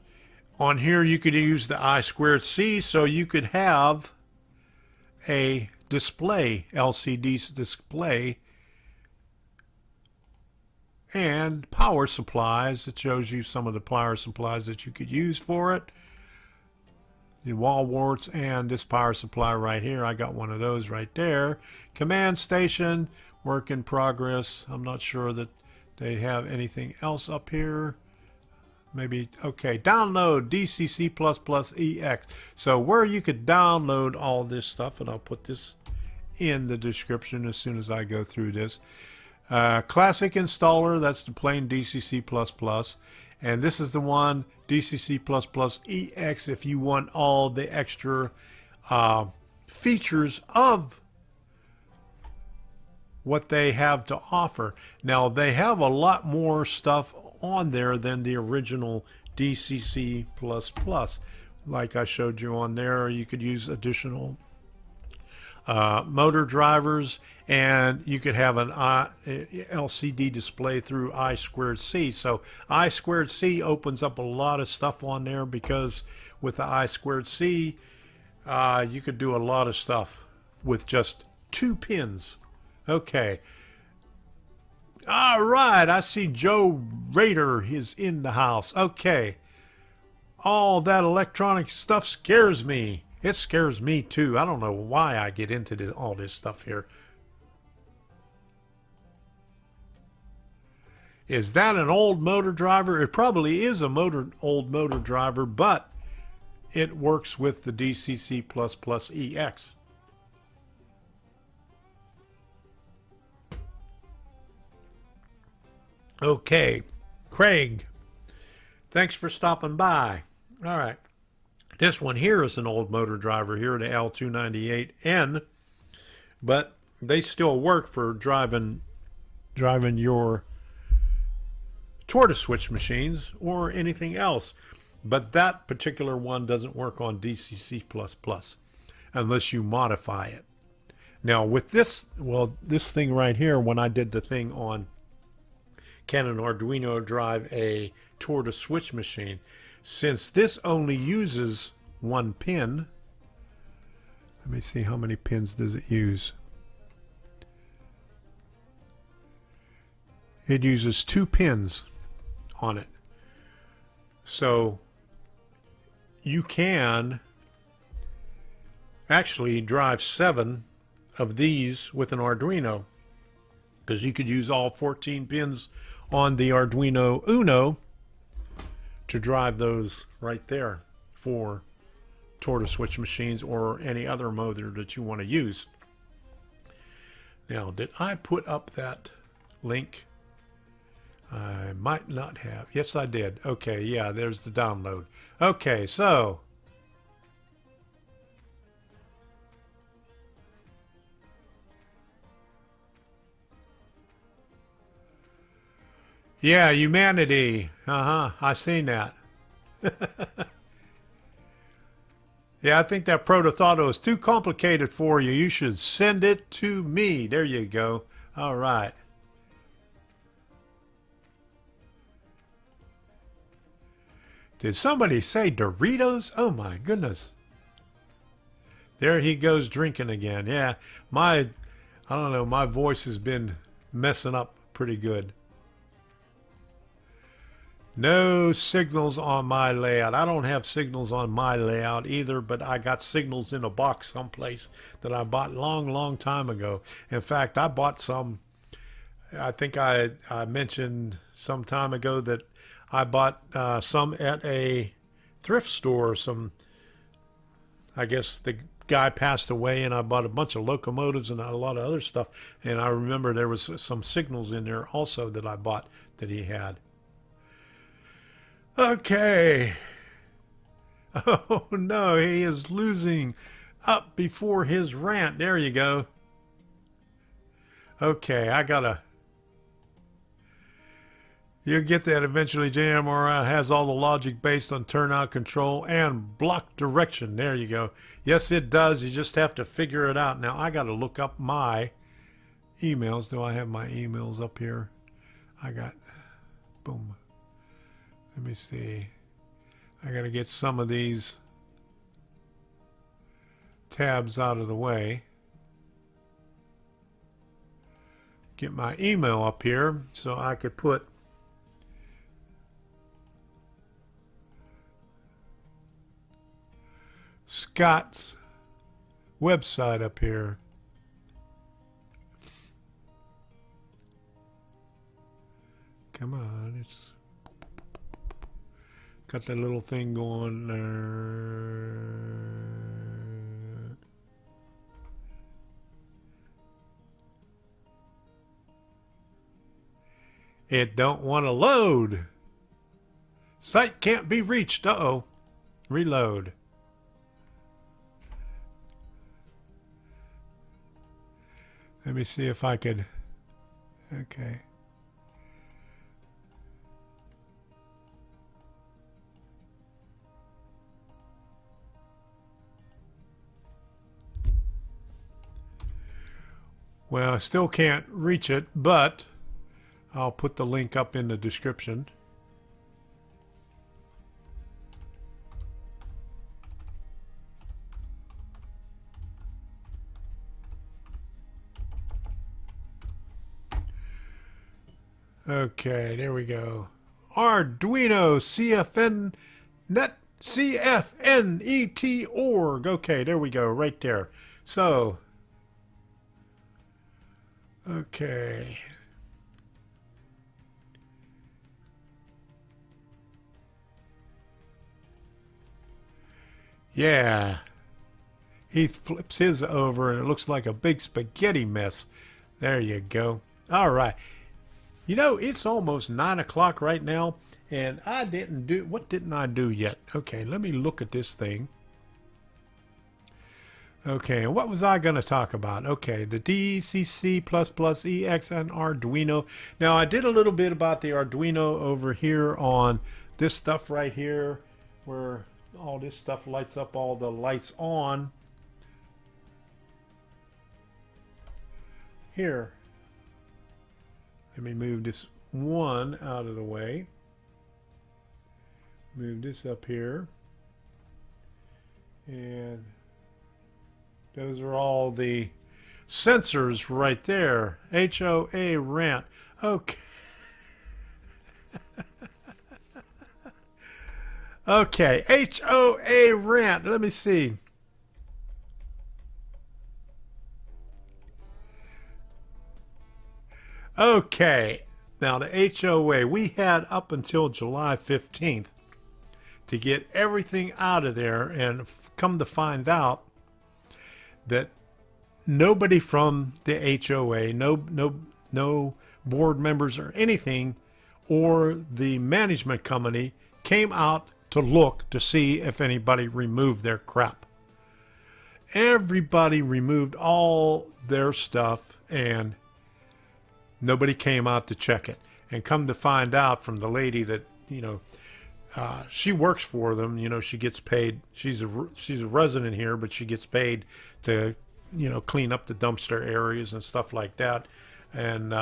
On here you could use the I2C, so you could have a display, LCD display, and power supplies. It shows you some of the power supplies that you could use for it. The wall warts and this power supply right here. I got one of those right there. Command station, work in progress. I'm not sure that they have anything else up here. Maybe, okay, download DCC++EX. So where you could download all this stuff, and I'll put this in the description as soon as I go through this. Classic installer, that's the plain DCC++. And this is the one, DCC++EX, if you want all the extra features of what they have to offer. Now, they have a lot more stuff on there than the original DCC++. Like I showed you on there, you could use additional motor drivers, and you could have an LCD display through I2C. So I2C opens up a lot of stuff on there, because with the I2C you could do a lot of stuff with just 2 pins. Okay. All right, I see Joe Rader is in the house. Okay. All that electronic stuff scares me. It scares me too. I don't know why I get into all this stuff here. Is that an old motor driver? It probably is a old motor driver, but it works with the DCC++EX. Okay, Craig, thanks for stopping by. All right. This one here is an old motor driver here, the L298N, but they still work for driving your tortoise switch machines or anything else. But that particular one doesn't work on DCC++ unless you modify it. Now with this, well, this thing right here, when I did the thing on can an Arduino drive a tortoise switch machine, since this only uses one pin, let me see how many pins does it use. It uses 2 pins on it. So you can actually drive 7 of these with an Arduino, because you could use all 14 pins on the Arduino Uno to drive those right there for tortoise switch machines or any other motor that you want to use. Now, did I put up that link? I might not have. Yes, I did. Okay, yeah, there's the download. Okay, so yeah, humanity. I seen that. Yeah, I think that Protothoto is too complicated for you. You should send it to me. There you go. All right. Did somebody say Doritos? Oh my goodness. There he goes drinking again. Yeah, I don't know, my voice has been messing up pretty good. No signals on my layout. I don't have signals on my layout either, but I got signals in a box someplace that I bought long time ago. In fact, I bought some, I think I mentioned some time ago that I bought some at a thrift store. Some, I guess the guy passed away, and I bought a bunch of locomotives and a lot of other stuff. And I remember there was some signals in there also that I bought that he had. Okay. Oh no, he is losing up before his rant. There you go. Okay, I gotta... You'll get that eventually. JMRI has all the logic based on turnout control and block direction. There you go. Yes, it does. You just have to figure it out. Now, I got to look up my emails. Do I have my emails up here? I got... Boom. Let me see. I got to get some of these tabs out of the way. Get my email up here so I could put... Scott's website up here. Come on, it's got that little thing going there. It don't want to load. Site can't be reached. Uh-oh. Reload. Let me see if I could... Okay. Well, I still can't reach it, but I'll put the link up in the description. Okay, there we go. Arduino CFNet.org. Okay, there we go, right there. So, okay. Yeah. He flips his over and it looks like a big spaghetti mess. There you go. All right. You know, it's almost 9 o'clock right now, and I didn't do... What didn't I do yet? Okay, let me look at this thing. Okay, and what was I going to talk about? Okay, the DCC++, EX, and Arduino. Now, I did a little bit about the Arduino over here on this stuff right here. where all this stuff lights up all the lights on. Here, let me move this one out of the way. Move this up here. And those are all the sensors right there. HOA rent. Okay. Okay, HOA rent. Let me see. Okay, now the HOA, we had up until July 15th to get everything out of there, and come to find out that nobody from the HOA, no board members or anything, or the management company came out to look to see if anybody removed their crap. Everybody removed all their stuff, and nobody came out to check it. And come to find out from the lady that, she works for them. She gets paid. She's a resident here, but she gets paid to, clean up the dumpster areas and stuff like that. And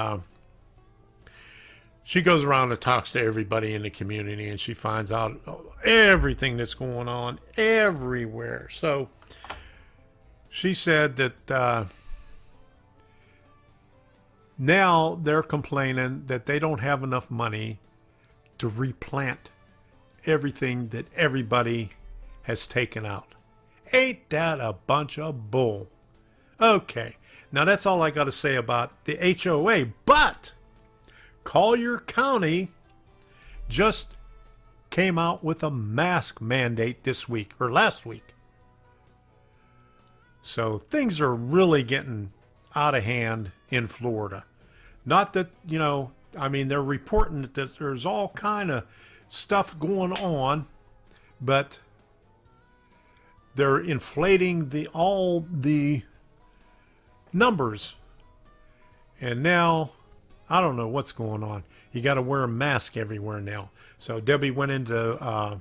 she goes around and talks to everybody in the community, and she finds out everything that's going on everywhere. So she said that now they're complaining that they don't have enough money to replant everything that everybody has taken out. Ain't that a bunch of bull? Okay, now that's all I got to say about the HOA, but Collier County just came out with a mask mandate this week, or last week. So things are really getting out of hand in Florida. Not that, they're reporting that there's all kind of stuff going on, but they're inflating all the numbers. And now, I don't know what's going on. You got to wear a mask everywhere now. So Debbie went into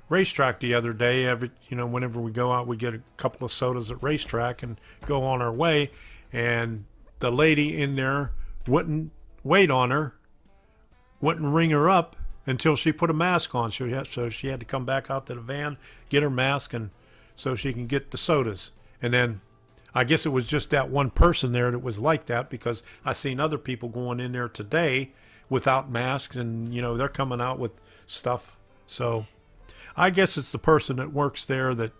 racetrack the other day. Whenever we go out, we get a couple of sodas at racetrack and go on our way. And the lady in there wouldn't wait on her, wouldn't ring her up until she put a mask on. So she had to come back out to the van, get her mask, and so she can get the sodas. And then I guess it was just that one person there that was like that, because I seen other people going in there today without masks, and they're coming out with stuff. So I guess it's the person that works there that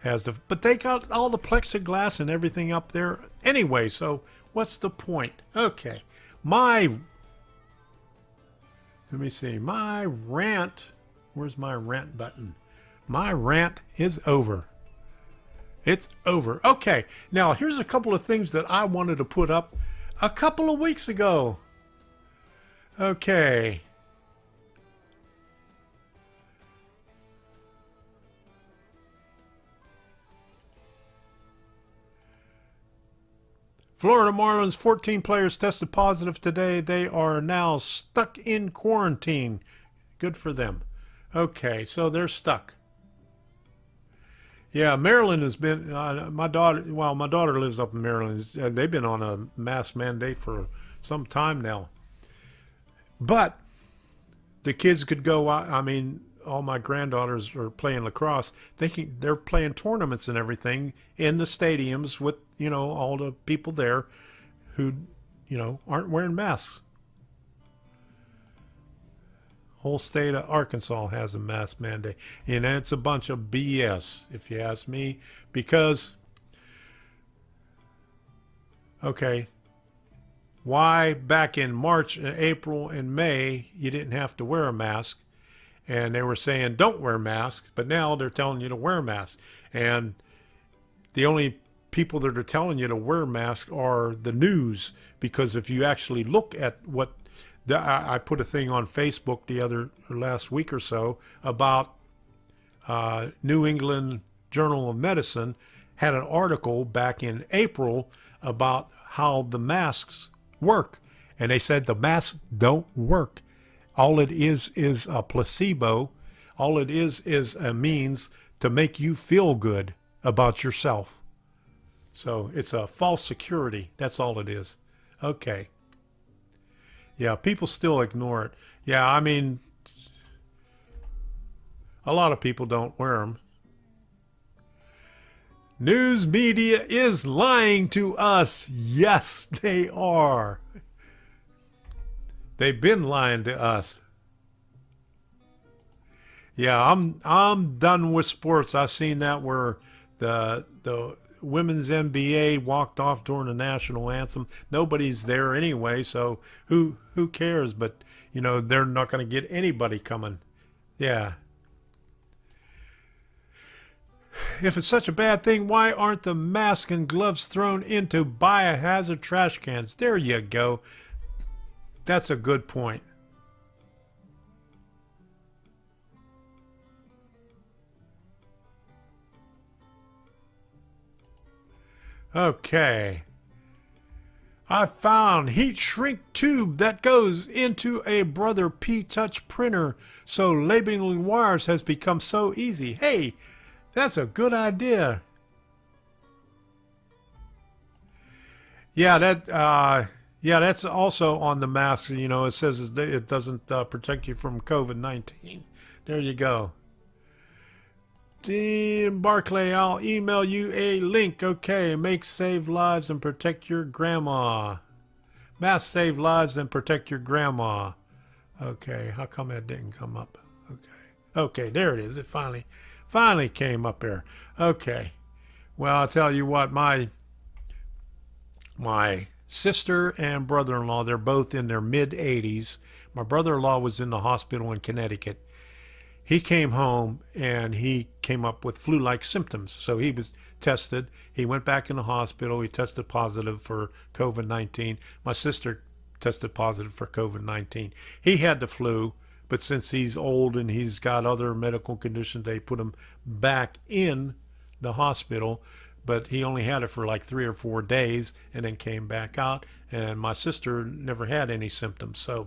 has but they got all the plexiglass and everything up there anyway, so what's the point? Okay, let me see, my rant, where's my rant button? My rant is over. It's over. Okay, now here's a couple of things that I wanted to put up a couple of weeks ago. Okay. Florida Marlins 14 players tested positive today. They are now stuck in quarantine. Good for them. Okay, so they're stuck. Yeah, Maryland has been, my daughter lives up in Maryland. They've been on a mask mandate for some time now. But the kids could go out. All my granddaughters are playing lacrosse. They're playing tournaments and everything in the stadiums with, all the people there who, aren't wearing masks. Whole state of Arkansas has a mask mandate. And it's a bunch of BS, if you ask me. Because, okay, why back in March, April, and May, you didn't have to wear a mask? And they were saying, don't wear masks. But now they're telling you to wear masks. And the only people that are telling you to wear masks are the news. Because if you actually look at what I put a thing on Facebook last week or so about New England Journal of Medicine had an article back in April about how the masks work. And they said the masks don't work. All it is a placebo. All it is a means to make you feel good about yourself. So it's a false security. That's all it is. Okay. Yeah, people still ignore it. Yeah, I mean, a lot of people don't wear them. News media is lying to us. Yes, they are. They've been lying to us. Yeah, I'm done with sports. I've seen that where the women's NBA walked off during the national anthem. Nobody's there anyway, so who cares? But you know, they're not going to get anybody coming. Yeah. If it's such a bad thing, why aren't the masks and gloves thrown into biohazard trash cans? There you go. That's a good point. Okay. I found heat shrink tube that goes into a Brother P Touch printer, so labeling wires has become so easy. Hey, that's a good idea. Yeah, that's also on the mask. You know, it says it doesn't protect you from COVID-19. There you go. Dean Barclay, I'll email you a link. Okay, make save lives and protect your grandma. Mask save lives and protect your grandma. Okay, how come that didn't come up? Okay, there it is. It finally came up there. Okay, well, I'll tell you what, my sister and brother-in-law, they're both in their mid-80s. My brother-in-law was in the hospital in Connecticut. He came home and he came up with flu-like symptoms. So he was tested. He went back in the hospital. He tested positive for COVID-19. My sister tested positive for COVID-19. He had the flu, but since he's old and he's got other medical conditions, they put him back in the hospital. But he only had it for like 3 or 4 days and then came back out. And my sister never had any symptoms. So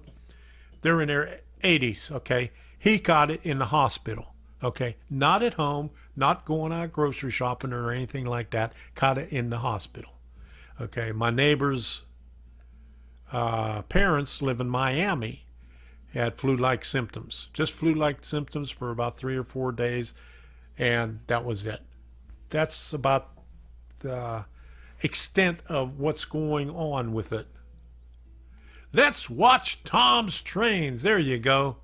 they're in their 80s, okay? He got it in the hospital, okay? Not at home, not going out grocery shopping or anything like that. Caught it in the hospital, okay? My neighbor's parents live in Miami. Had flu-like symptoms, just flu-like symptoms for about 3 or 4 days, and that was it. That's about the extent of what's going on with it. Let's watch Tom's Trains. There you go.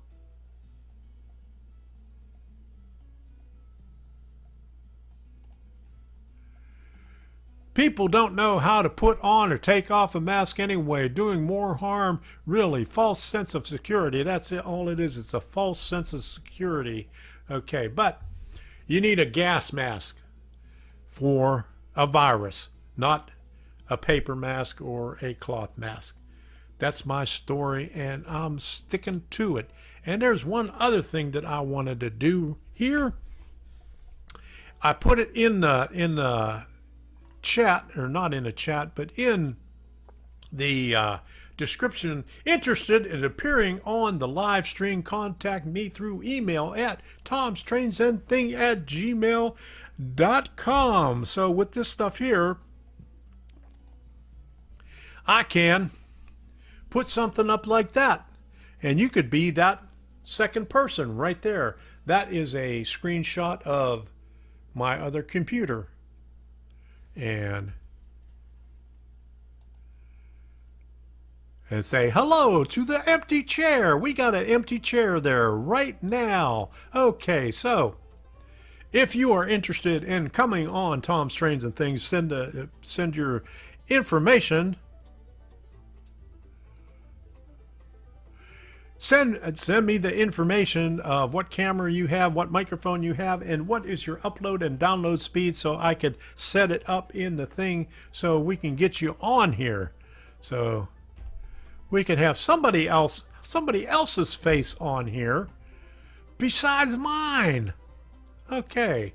People don't know how to put on or take off a mask anyway, doing more harm, really. False sense of security. That's it, all it is. It's a false sense of security. Okay, but you need a gas mask for a virus, not a paper mask or a cloth mask. That's my story, and I'm sticking to it. And there's one other thing that I wanted to do here. I put it in the chat, or not in the chat, but in the description. Interested in appearing on the live stream, contact me through email at tomstrainsandthings@gmail.com. So with this stuff here, I can put something up like that, and you could be that second person right there. That is a screenshot of my other computer. And say hello to the empty chair. We got an empty chair there right now. Okay, so if you are interested in coming on Tom's Trains and Things, send your information. Send me the information of what camera you have, what microphone you have, and what is your upload and download speed, so I could set it up in the thing so we can get you on here. So we could have somebody else's face on here besides mine. Okay.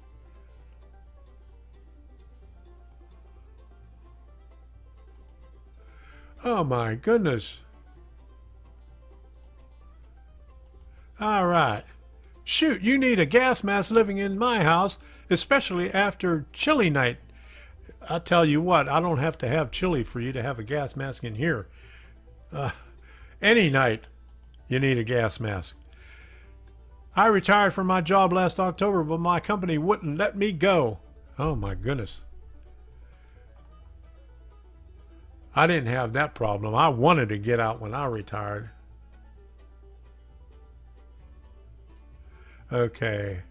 Oh my goodness. All right. Shoot, you need a gas mask living in my house, especially after chili night. I tell you what, I don't have to have chili for you to have a gas mask in here. Any night, you need a gas mask. I retired from my job last October, but my company wouldn't let me go. Oh my goodness. I didn't have that problem. I wanted to get out when I retired. Okay.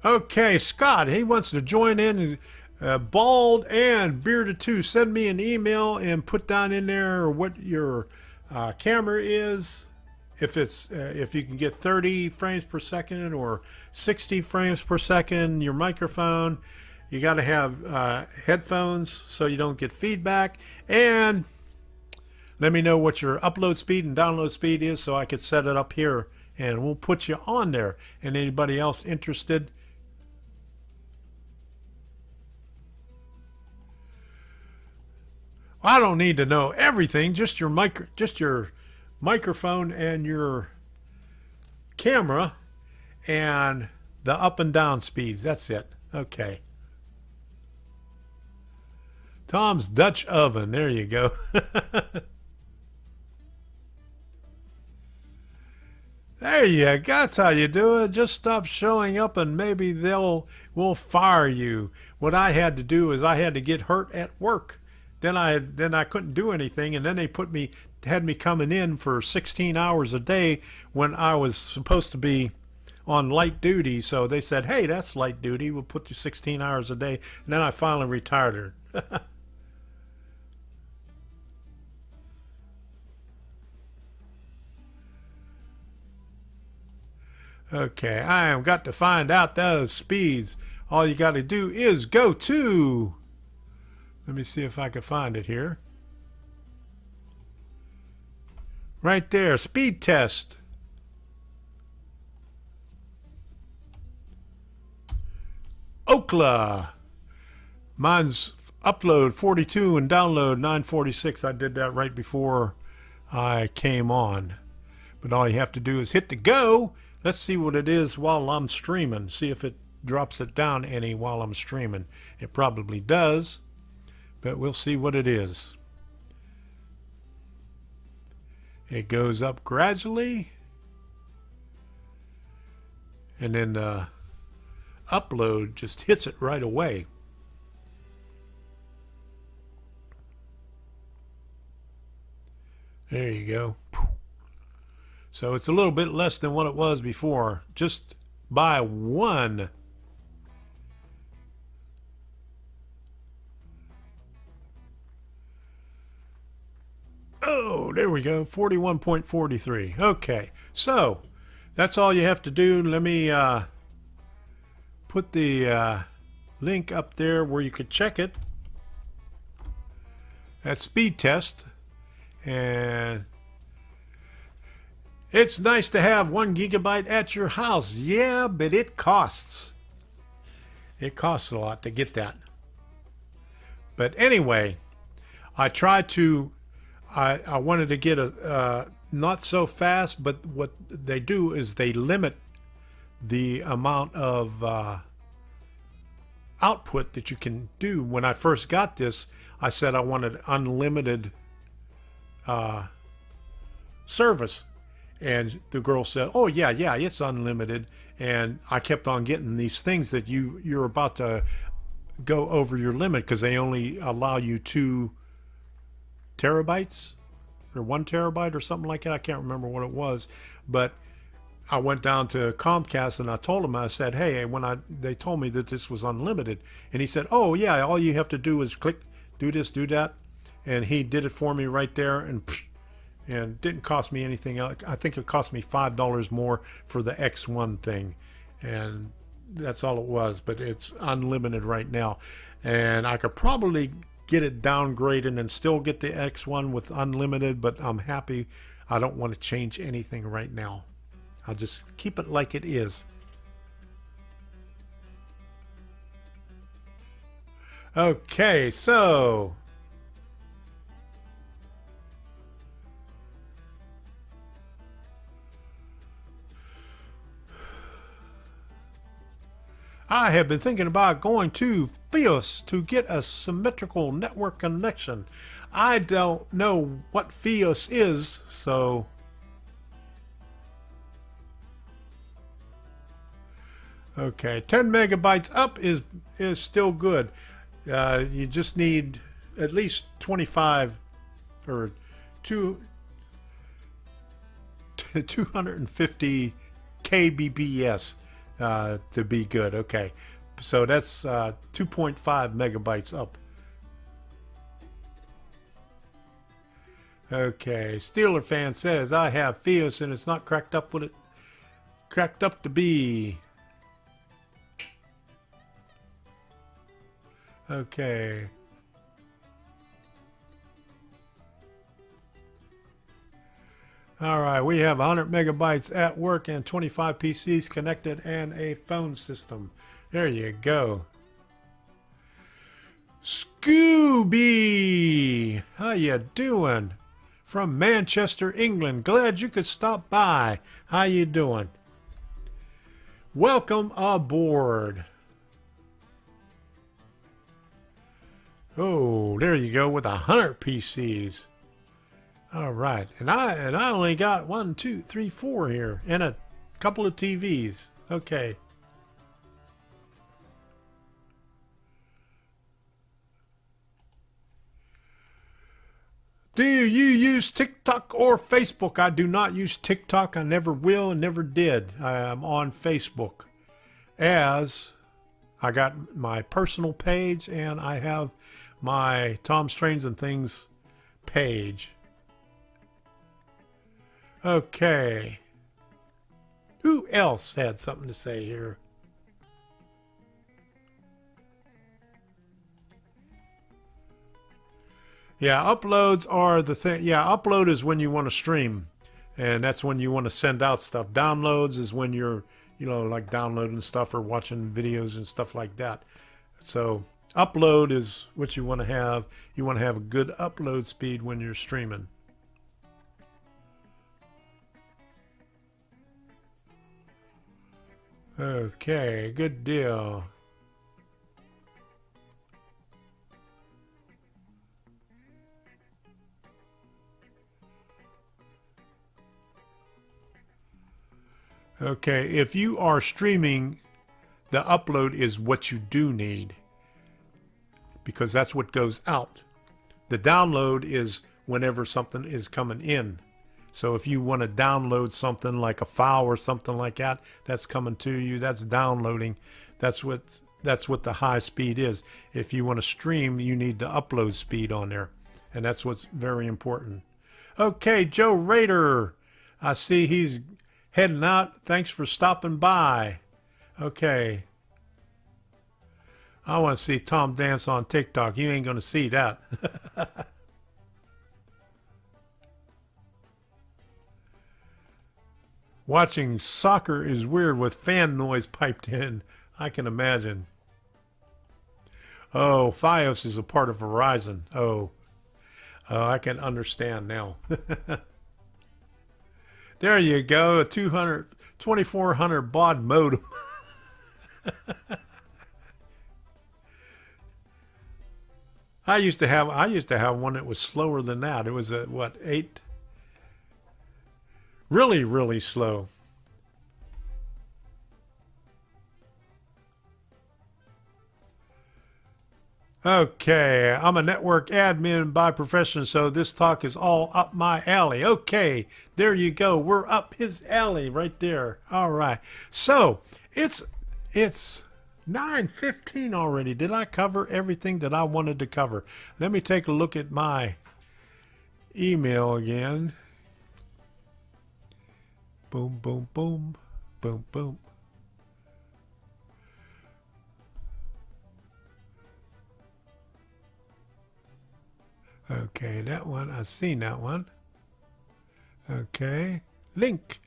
Okay, Scott, he wants to join in. Bald and bearded too. Send me an email and put down in there what your camera is. If it's if you can get 30 frames per second or 60 frames per second, your microphone. You got to have headphones so you don't get feedback. And let me know what your upload speed and download speed is so I could set it up here. And we'll put you on there. And anybody else interested? I don't need to know everything, just your microphone and your camera and the up and down speeds. That's it. Okay. Tom's Dutch oven. There you go. There you go. That's how you do it. Just stop showing up and maybe we'll fire you. What I had to do is I had to get hurt at work. Then I couldn't do anything, and then they had me coming in for 16 hours a day when I was supposed to be on light duty. So they said, "Hey, that's light duty. We'll put you 16 hours a day." And then I finally retired her. Okay, I have got to find out those speeds. All you got to do is go to... Let me see if I can find it here. Right there, speed test. Okla. Mine's upload 42 and download 946. I did that right before I came on. But all you have to do is hit the go. Let's see what it is while I'm streaming. See if it drops it down any while I'm streaming. It probably does. But we'll see what it is. It goes up gradually. And then the upload just hits it right away. There you go. So it's a little bit less than what it was before. Just by one. Oh, there we go, 41.43. Okay, so that's all you have to do. Let me put the link up there where you could check it. That's speed test. And it's nice to have 1 gigabyte at your house. Yeah, but it costs. It costs a lot to get that. But anyway, I tried to... I wanted to get a not so fast, but what they do is they limit the amount of output that you can do. When I first got this, I said I wanted unlimited service, and the girl said, "Oh yeah, it's unlimited." And I kept on getting these things that you're about to go over your limit because they only allow you 2 terabytes or 1 terabyte or something like that. I can't remember what it was, but I went down to Comcast and I told him, I said, "Hey, they told me that this was unlimited," and he said, "Oh yeah, all you have to do is click, do this, do that," and he did it for me right there, and didn't cost me anything else. I think it cost me $5 more for the X1 thing, and that's all it was. But it's unlimited right now, and I could probably get it downgraded and still get the X1 with unlimited, but I'm happy. I don't want to change anything right now. I'll just keep it like it is. Okay, so I have been thinking about going to Fios to get a symmetrical network connection. I don't know what Fios is, so... Okay, 10 megabytes up is still good. You just need at least 25 or 250 kbps to be good. Okay, so that's 2.5 megabytes up. Okay, Steeler fan says I have Fios and it's not cracked up what it cracked up to be. Okay. All right, we have 100 megabytes at work and 25 PCs connected and a phone system. There you go. Scooby, how you doing? From Manchester, England. Glad you could stop by. How you doing? Welcome aboard. Oh, there you go with 100 PCs. All right, and I only got 1, 2, 3, 4 here, and a couple of TVs. Okay. Do you use TikTok or Facebook? I do not use TikTok. I never will and never did. I am on Facebook, as I got my personal page and I have my Tom Strains and Things page. Okay. Who else had something to say here? Yeah, uploads are the thing. Yeah, upload is when you want to stream. And that's when you want to send out stuff. Downloads is when you're, like downloading stuff or watching videos and stuff like that. So upload is what you want to have. You want to have a good upload speed when you're streaming. Okay, good deal. Okay, if you are streaming, the upload is what you do need, because that's what goes out. The download is whenever something is coming in. So if you want to download something like a file or something like that, that's coming to you, that's downloading. That's what the high speed is. If you want to stream, you need the upload speed on there. And that's what's very important. Okay, Joe Rader. I see he's heading out. Thanks for stopping by. Okay. I want to see Tom dance on TikTok. You ain't going to see that. Watching soccer is weird with fan noise piped in. I can imagine. Oh, Fios is a part of Verizon. Oh, I can understand now. There you go, a 2400 baud modem. I used to have one that was slower than that. It was a 8. Really, really slow. Okay, I'm a network admin by profession, so this talk is all up my alley. Okay, there you go. We're up his alley right there. All right. So, it's 9:15 already. Did I cover everything that I wanted to cover? Let me take a look at my email again. Boom, boom, boom, boom, boom. Okay, that one, I've seen that one. Okay, link.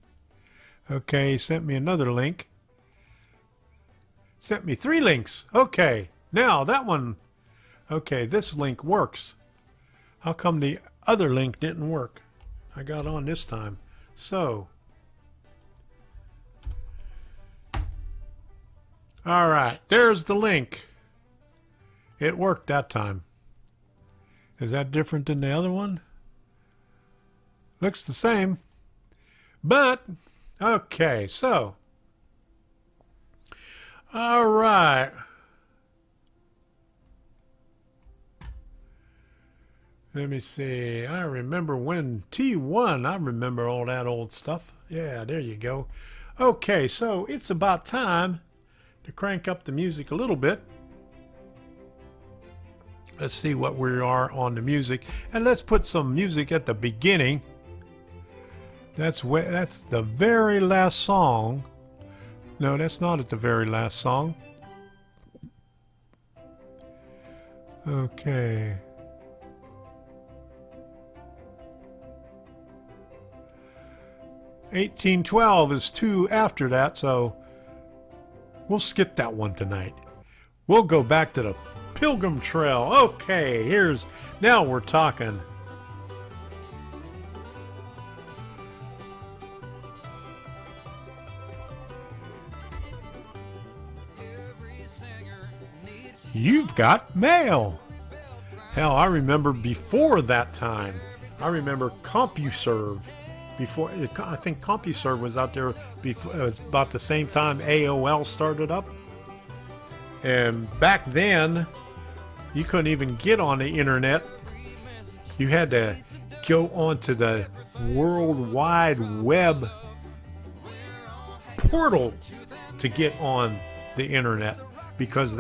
Okay, he sent me another link. Sent me 3 links. Okay, now that one. Okay, this link works. How come the other link didn't work? I got on this time. So, All right, there's the link. It worked that time. Is that different than the other one? Looks the same. But, okay, so. All right. Let me see. I remember when T1, I remember all that old stuff. Yeah, there you go. Okay, so it's about time to crank up the music a little bit. Let's see what we are on the music. And let's put some music at the beginning. That's the very last song. No, that's not at the very last song. Okay. "1812" is 2 after that, so we'll skip that one tonight. We'll go back to the Pilgrim Trail. Okay, now we're talking. You've got mail. Hell, I remember before that time. I remember CompuServe. I think CompuServe was out there before. It was about the same time AOL started up. And back then, you couldn't even get on the internet. You had to go onto the World Wide Web portal to get on the internet, because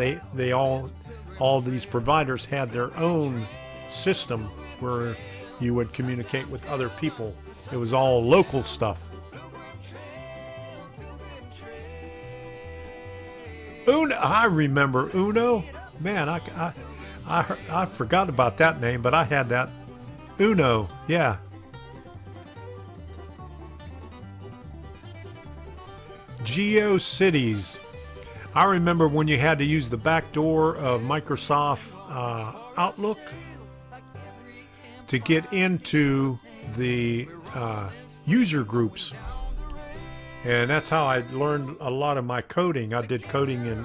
all these providers had their own system where you would communicate with other people. It was all local stuff. Uno, I remember Uno. Man, I forgot about that name, but I had that. Uno, yeah. GeoCities. I remember when you had to use the back door of Microsoft Outlook to get into the user groups. And that's how I learned a lot of my coding. I did coding in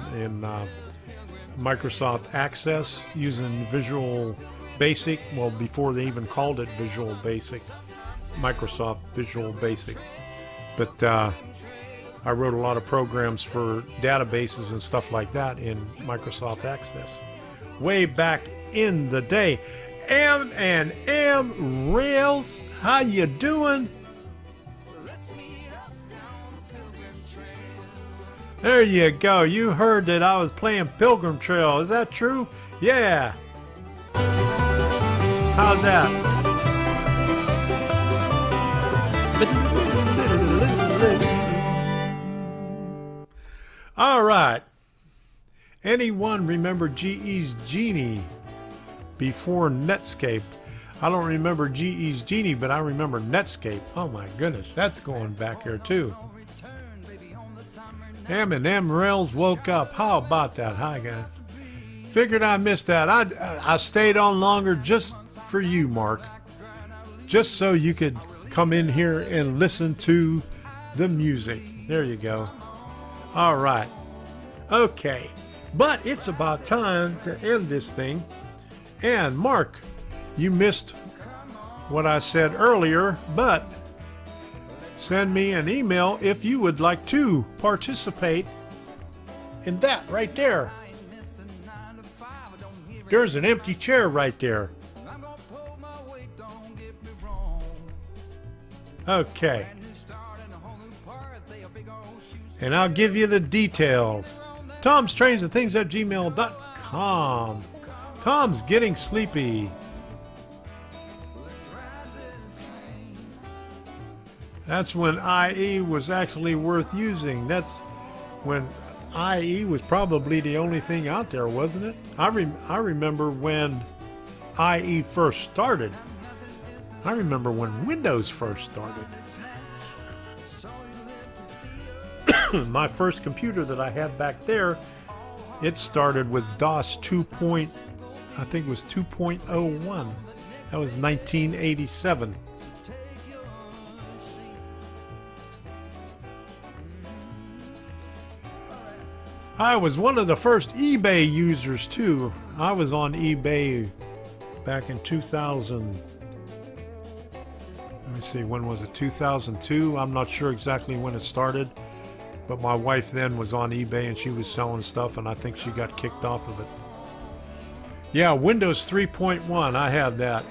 Microsoft Access using Visual Basic. Well, before they even called it Visual Basic, Microsoft Visual Basic. But I wrote a lot of programs for databases and stuff like that in Microsoft Access way back in the day. M&M Rails, how you doing? There you go. You heard that I was playing Pilgrim Trail. Is that true? Yeah. How's that? All right. Anyone remember GE's Genie before Netscape? I don't remember GE's Genie, but I remember Netscape. Oh my goodness, that's going back here too. M&M Rails woke up. How about that? Hi guys. Figured I missed that. I stayed on longer just for you, Mark. Just so you could come in here and listen to the music. There you go. All right. Okay. But it's about time to end this thing. And Mark, you missed what I said earlier, but send me an email if you would like to participate in that right there. There's an empty chair right there. Okay. And I'll give you the details. tomstrainsandthings@gmail.com. Tom's getting sleepy. That's when IE was actually worth using. That's when IE was probably the only thing out there, wasn't it? I remember when IE first started. I remember when Windows first started. My first computer that I had back there, it started with DOS 2. I think it was 2.01. That was 1987. I was one of the first eBay users too. I was on eBay back in 2000. Let me see, when was it? 2002? I'm not sure exactly when it started, but my wife then was on eBay and she was selling stuff, and I think she got kicked off of it. Yeah, Windows 3.1, I have that.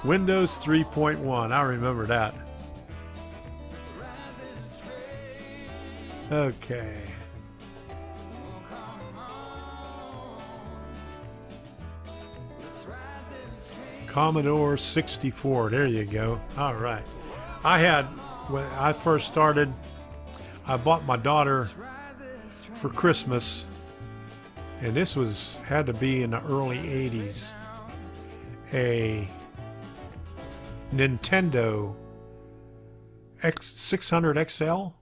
Windows 3.1, I remember that. Okay. Commodore 64, there you go. All right. When I first started, I bought my daughter for Christmas, and this had to be in the early 80s, a Nintendo X600 XL.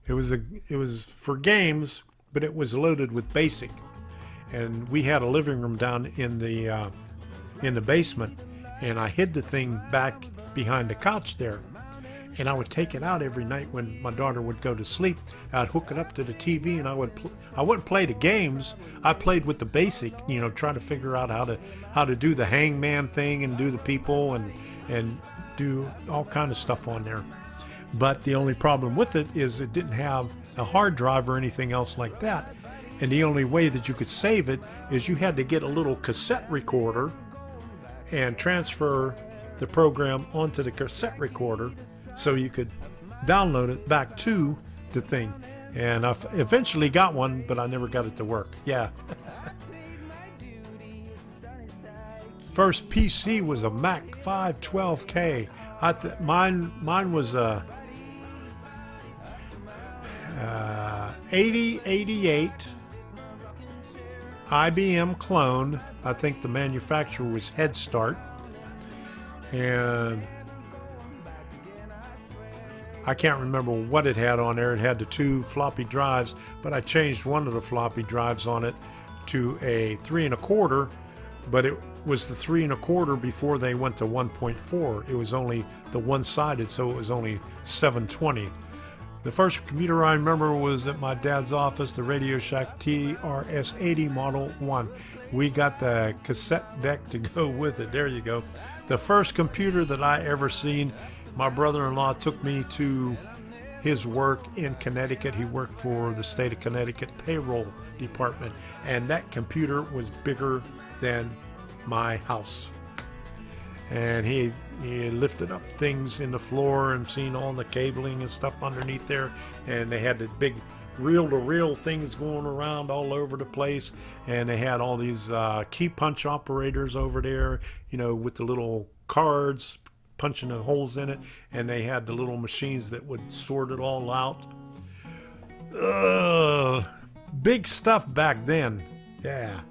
It was for games, but it was loaded with BASIC, and we had a living room down in the basement, and I hid the thing back behind the couch there, and I would take it out every night when my daughter would go to sleep. I'd hook it up to the TV, and I wouldn't play the games. I played with the BASIC, trying to figure out how to do the hangman thing and do the people and do all kind of stuff on there. But the only problem with it is it didn't have a hard drive or anything else like that. And the only way that you could save it is you had to get a little cassette recorder and transfer the program onto the cassette recorder so you could download it back to the thing. And I eventually got one, but I never got it to work. Yeah. First PC was a Mac 512K. Mine was a 8088 IBM clone. I think the manufacturer was Head Start, and I can't remember what it had on there. It had the 2 floppy drives, but I changed one of the floppy drives on it to a 3 1/4, but it was the 3 1/4 before they went to 1.4. It was only the one-sided, so it was only 720. The first computer I remember was at my dad's office, the Radio Shack TRS-80 Model 1. We got the cassette deck to go with it. There you go. The first computer that I ever seen, my brother-in-law took me to his work in Connecticut. He worked for the state of Connecticut payroll department, and that computer was bigger than my house. And he lifted up things in the floor and seen all the cabling and stuff underneath there, and they had the big reel-to-reel things going around all over the place, and they had all these key punch operators over there, with the little cards punching the holes in it, and they had the little machines that would sort it all out. Big stuff back then. Yeah.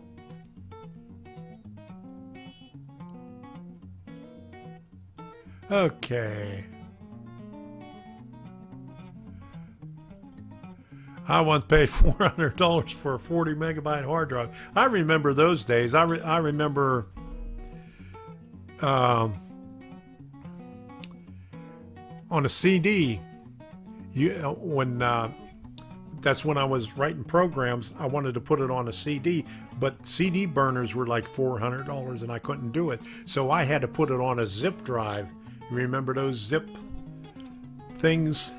Okay. I once paid $400 for a 40 megabyte hard drive. I remember those days. I remember on a CD, that's when I was writing programs. I wanted to put it on a CD, but CD burners were like $400 and I couldn't do it. So I had to put it on a zip drive. You remember those zip things?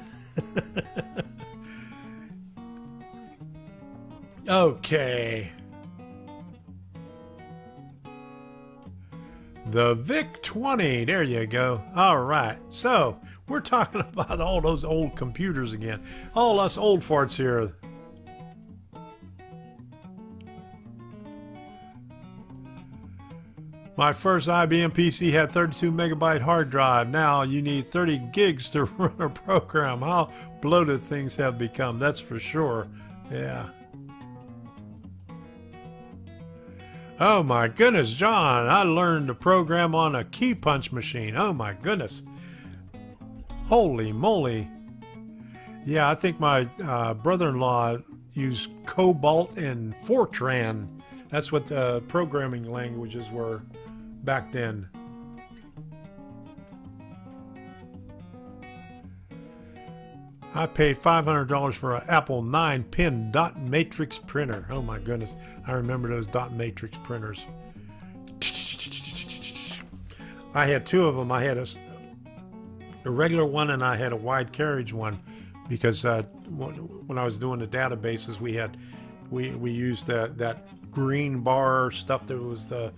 Okay. The VIC-20. There you go. All right. So we're talking about all those old computers again. All us old farts here. My first IBM PC had 32 megabyte hard drive. Now you need 30 gigs to run a program. How bloated things have become, that's for sure. Yeah. Oh my goodness, John, I learned to program on a key punch machine. Oh my goodness. Holy moly. Yeah, I think my brother-in-law used Cobalt and Fortran. That's what the programming languages were back then. I paid $500 for an Apple 9-pin dot matrix printer. Oh my goodness. I remember those dot matrix printers. I had two of them. I had a regular one and I had a wide carriage one because when I was doing the databases, we used that green bar stuff that was the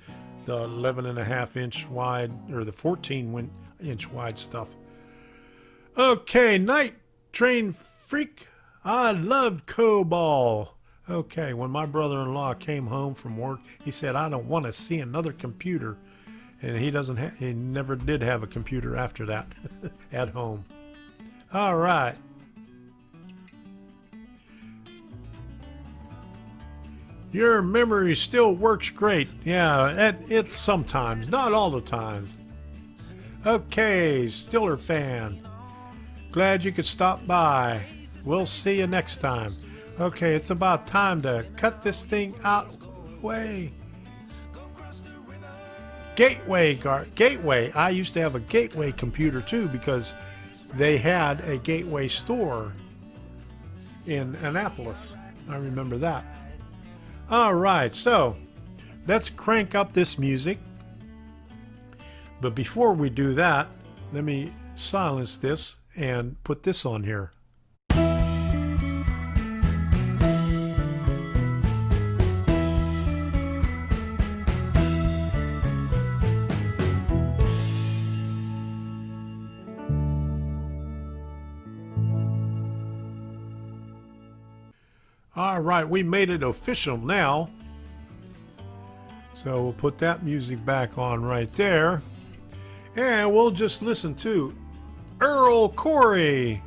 11.5-inch wide or the 14-inch wide stuff. Okay, Night Train Freak. I loved COBOL. Okay, when my brother-in-law came home from work, he said, I don't want to see another computer. And he never did have a computer after that at home. All right. Your memory still works great. Yeah, it's sometimes, not all the times. Okay, Stiller fan. Glad you could stop by. We'll see you next time. Okay, it's about time to cut this thing out. Gateway. I used to have a Gateway computer too because they had a Gateway store in Annapolis. I remember that. All right, so let's crank up this music. But before we do that, let me silence this and put this on here. All right, we made it official now. So we'll put that music back on right there. And we'll just listen to Earl Corey.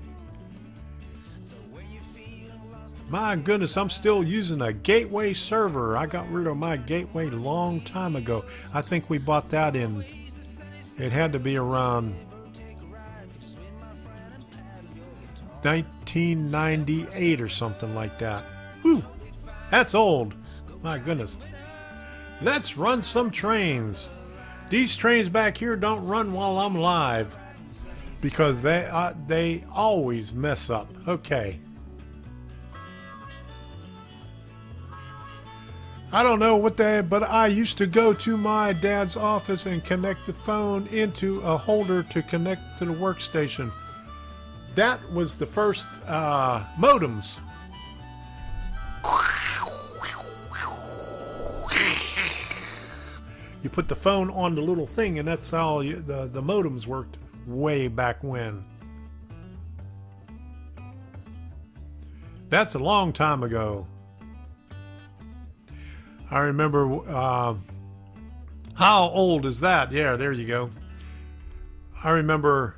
My goodness, I'm still using a Gateway server. I got rid of my Gateway a long time ago. I think we bought that in, it had to be around 1998 or something like that. Whew, that's old. My goodness. Let's run some trains. These trains back here don't run while I'm live because they always mess up. Okay. I don't know what but I used to go to my dad's office and connect the phone into a holder to connect to the workstation. That was the first modems. You put the phone on the little thing, and that's how the modems worked way back when. That's a long time ago. I remember, how old is that? Yeah, there you go. I remember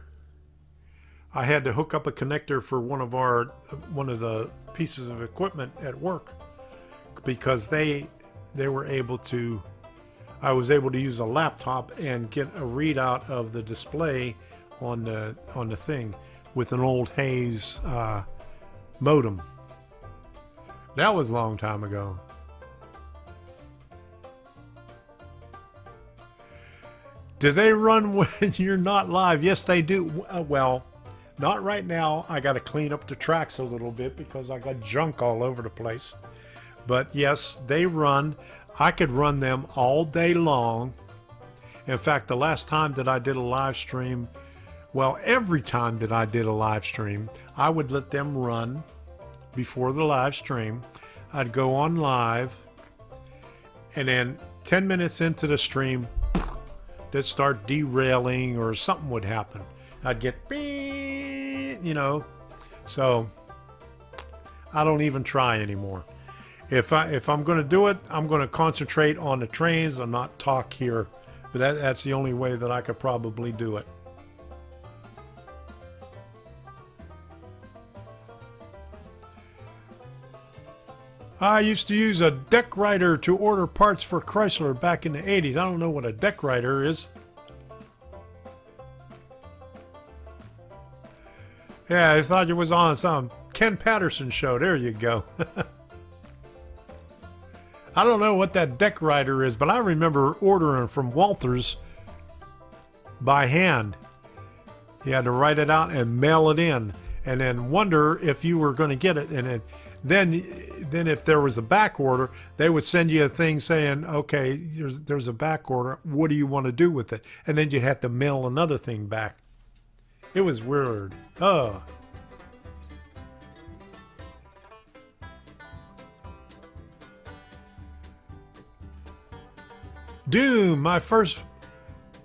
I had to hook up a connector for one of the pieces of equipment at work because they were able to, I was able to use a laptop and get a readout of the display on the thing with an old Hayes modem. That was a long time ago. Do they run when you're not live? Yes, they do. Well, not right now. I got to clean up the tracks a little bit because I got junk all over the place. But yes, they run. I could run them all day long. In fact, the last time that I did a live stream, well, every time that I did a live stream, I would let them run before the live stream. I'd go on live, and then 10 minutes into the stream, they'd start derailing or something would happen. I'd get, you know, so I don't even try anymore. If I'm going to do it, I'm going to concentrate on the trains and not talk here. But that's the only way that I could probably do it. I used to use a deck writer to order parts for Chrysler back in the 80s. I don't know what a deck writer is. Yeah, I thought it was on some Ken Patterson show. There you go. I don't know what that deck writer is, but I remember ordering from Walters by hand. You had to write it out and mail it in. and then wonder if you were going to get it. And then if there was a back order, they would send you a thing saying, okay, there's a back order. What do you want to do with it? And then you'd have to mail another thing back. It was weird. Oh. Doom, my first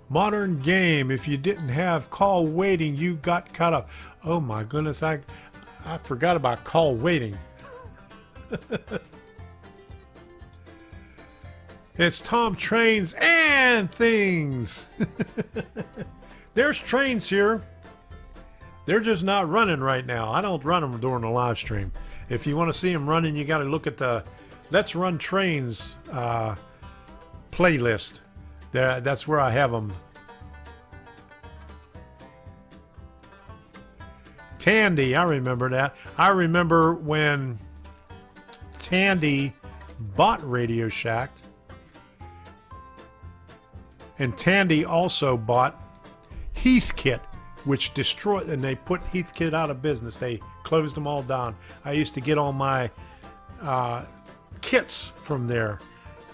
modern game. If you didn't have call waiting, you got caught up. Oh my goodness, I forgot about call waiting. It's Tom Trains and Things. There's trains here. They're just not running right now. I don't run them during the live stream. If you want to see them running, you got to look at the Let's Run Trains playlist. That's where I have them. Tandy, I remember that. I remember when Tandy bought Radio Shack, and Tandy also bought Heathkit, which destroyed, and they put Heathkit out of business. They closed them all down. I used to get all my kits from there.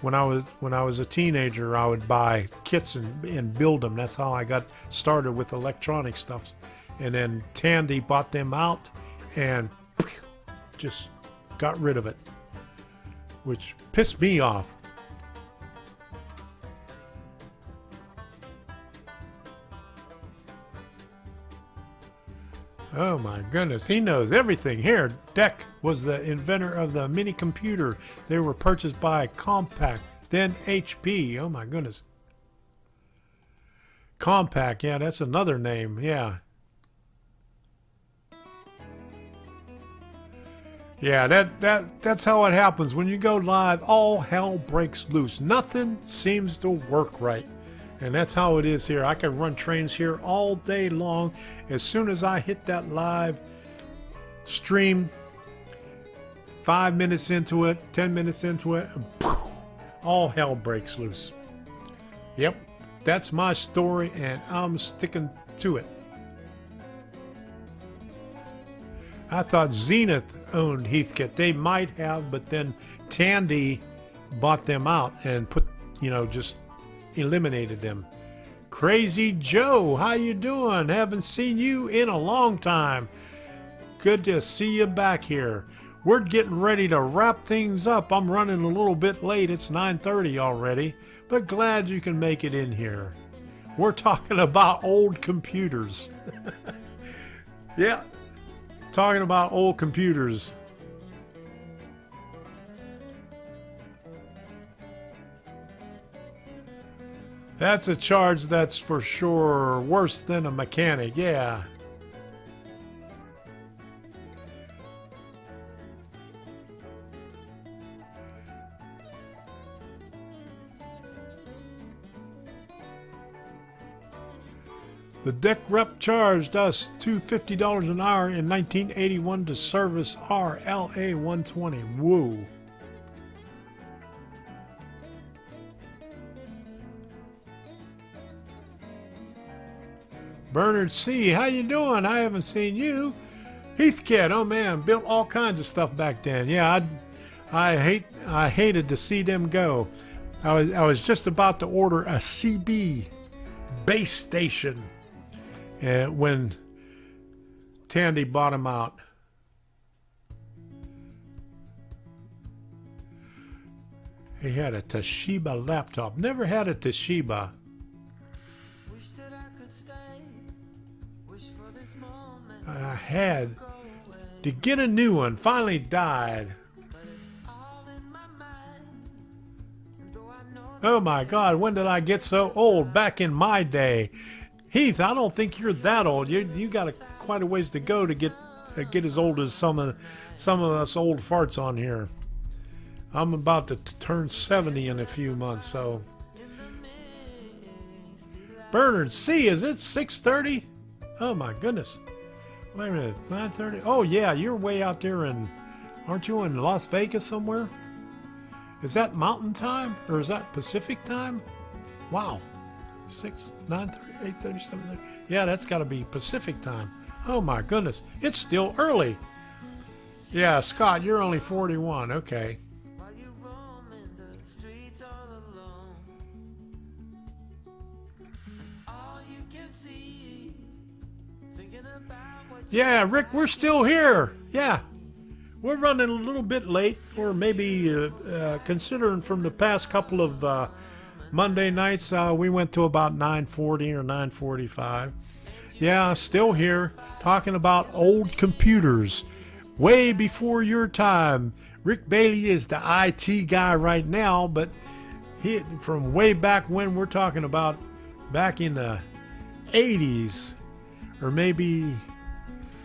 When I was a teenager, I would buy kits and build them. That's how I got started with electronic stuff. And then Tandy bought them out and just got rid of it, which pissed me off. Oh my goodness, he knows everything here. DEC was the inventor of the mini computer. They were purchased by Compaq, then HP. Oh my goodness. Compaq, yeah, that's another name, yeah. Yeah, that's how it happens. When you go live, all hell breaks loose. Nothing seems to work right. And that's how it is here. I can run trains here all day long. As soon as I hit that live stream, 5 minutes into it, 10 minutes into it, all hell breaks loose. Yep, that's my story, and I'm sticking to it. I thought Zenith owned Heathkit. They might have, but then Tandy bought them out and put, just eliminated them. Crazy Joe, how you doing? Haven't seen you in a long time. Good to see you back here. We're getting ready to wrap things up. I'm running a little bit late. It's 9:30 already, but glad you can make it in here. We're talking about old computers. Yeah, talking about old computers. That's a charge that's for sure worse than a mechanic, yeah. The DEC rep charged us $250 an hour in 1981 to service our LA 120. Woo. Bernard C., how you doing? I haven't seen you. Heathkit, oh man, built all kinds of stuff back then. Yeah, I hated to see them go. I was just about to order a CB base station when Tandy bought them out. He had a Toshiba laptop. Never had a Toshiba. I had to get a new one. Finally died. Oh my God, when did I get so old? Back in my day. Heath, I don't think you're that old. You got quite a ways to go to get as old as some of us old farts on here. I'm about to turn 70 in a few months, so. Bernard C., is it 6:30? Oh my goodness. Wait a minute, 9:30? Oh yeah, you're way out there aren't you in Las Vegas somewhere? Is that Mountain Time or is that Pacific Time? Wow, 6, 9:30, 8:30, 7:30. Yeah, that's got to be Pacific Time. Oh my goodness, it's still early. Yeah, Scott, you're only 41. Okay. Yeah, Rick, we're still here. Yeah. We're running a little bit late, or maybe considering from the past couple of Monday nights, we went to about 9:40 or 9:45. Yeah, still here, talking about old computers, way before your time. Rick Bailey is the IT guy right now, but he from way back when, we're talking about back in the 80s, or maybe,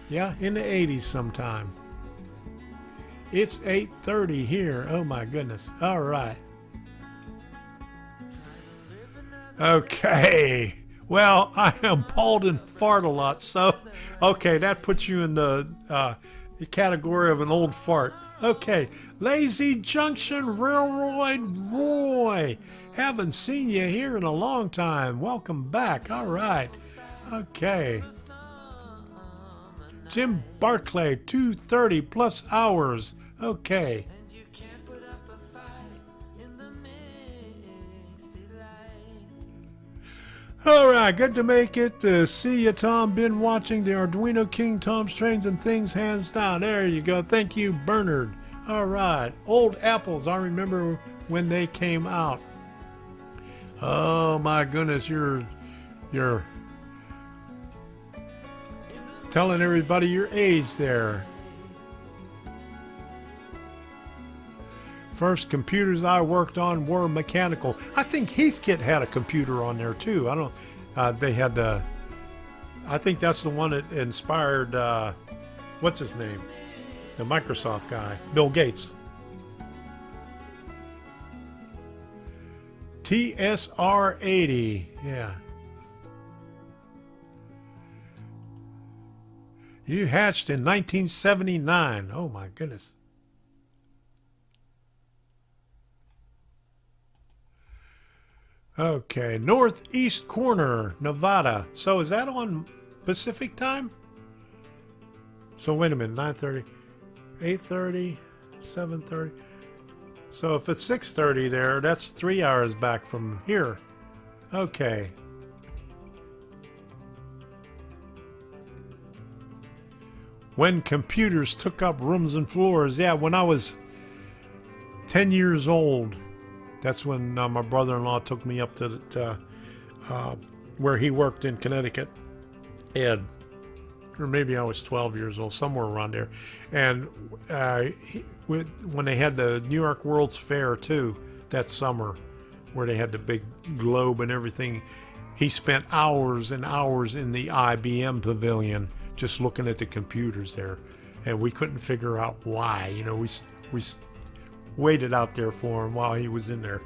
yeah, in the 80s sometime. It's 8:30 here. Oh my goodness. All right. Okay. Well, I am bald and fart a lot, so okay, that puts you in the category of an old fart. Okay, Lazy Junction Railroad Roy. Haven't seen you here in a long time. Welcome back. All right. Okay. Jim Barclay, 230 plus hours. Okay. All right, good to make it. See you, Tom. Been watching the Arduino King, Tom's Trains and Things, hands down. There you go. Thank you, Bernard. All right, old apples. I remember when they came out. Oh my goodness, you're telling everybody your age there. First computers I worked on were mechanical. I think Heathkit had a computer on there too. I don't. They had. I think that's the one that inspired. What's his name? The Microsoft guy, Bill Gates. TSR-80. Yeah. You hatched in 1979. Oh my goodness. Okay, northeast corner, Nevada. So is that on Pacific time? So wait a minute, 9:30, 8:30, 7:30. So if it's 6:30 there, that's 3 hours back from here. Okay. When computers took up rooms and floors. Yeah, when I was 10 years old. That's when my brother-in-law took me up to where he worked in Connecticut. And, or maybe I was 12 years old, somewhere around there. And when they had the New York World's Fair, too, that summer, where they had the big globe and everything, he spent hours and hours in the IBM pavilion just looking at the computers there. And we couldn't figure out why. You know, we waited out there for him while he was in there.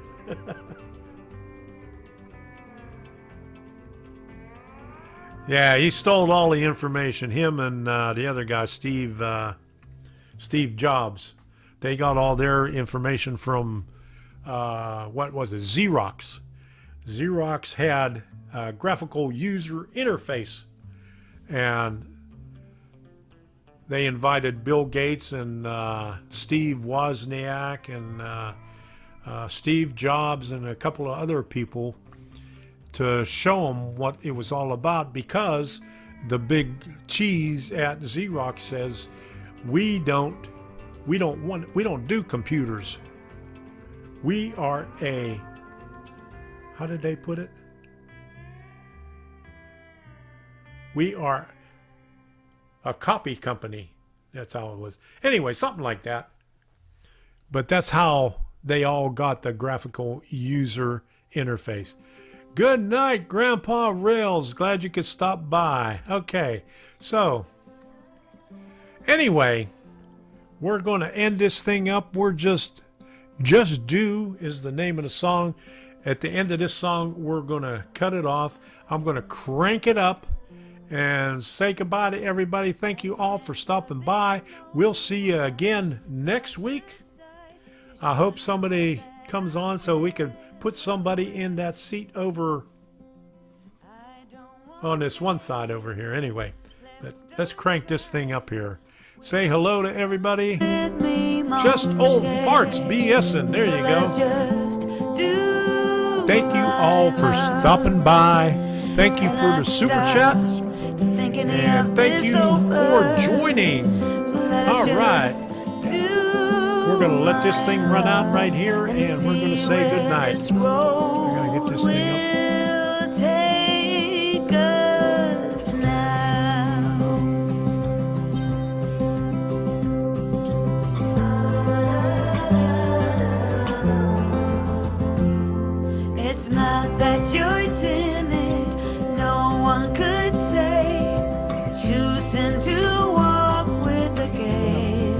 Yeah, he stole all the information. Him and the other guy, Steve Jobs. They got all their information from, what was it, Xerox. Xerox had a graphical user interface. And they invited Bill Gates and Steve Wozniak and Steve Jobs and a couple of other people to show them what it was all about, because the big cheese at Xerox says we don't do computers. We are a, how did they put it? We are a copy company. That's how it was. Anyway, something like that. But that's how they all got the graphical user interface. Good night, Grandpa Rails. Glad you could stop by. Okay, so anyway, we're going to end this thing up. We're Just Do is the name of the song. At the end of this song, we're going to cut it off. I'm going to crank it up and say goodbye to everybody. Thank you all for stopping by. We'll see you again next week. I hope somebody comes on so we can put somebody in that seat over on this one side over here. Anyway, but Let's crank this thing up here. Say hello to everybody. Just old farts BSing. There you go. Thank you all for stopping by. Thank you for the super chats. And thank you for joining. All right. We're going to let this thing run out right here, and we're going to say good night. We're going to get this thing up. It's not that you're timid, no one could say, choosing to walk with the gale.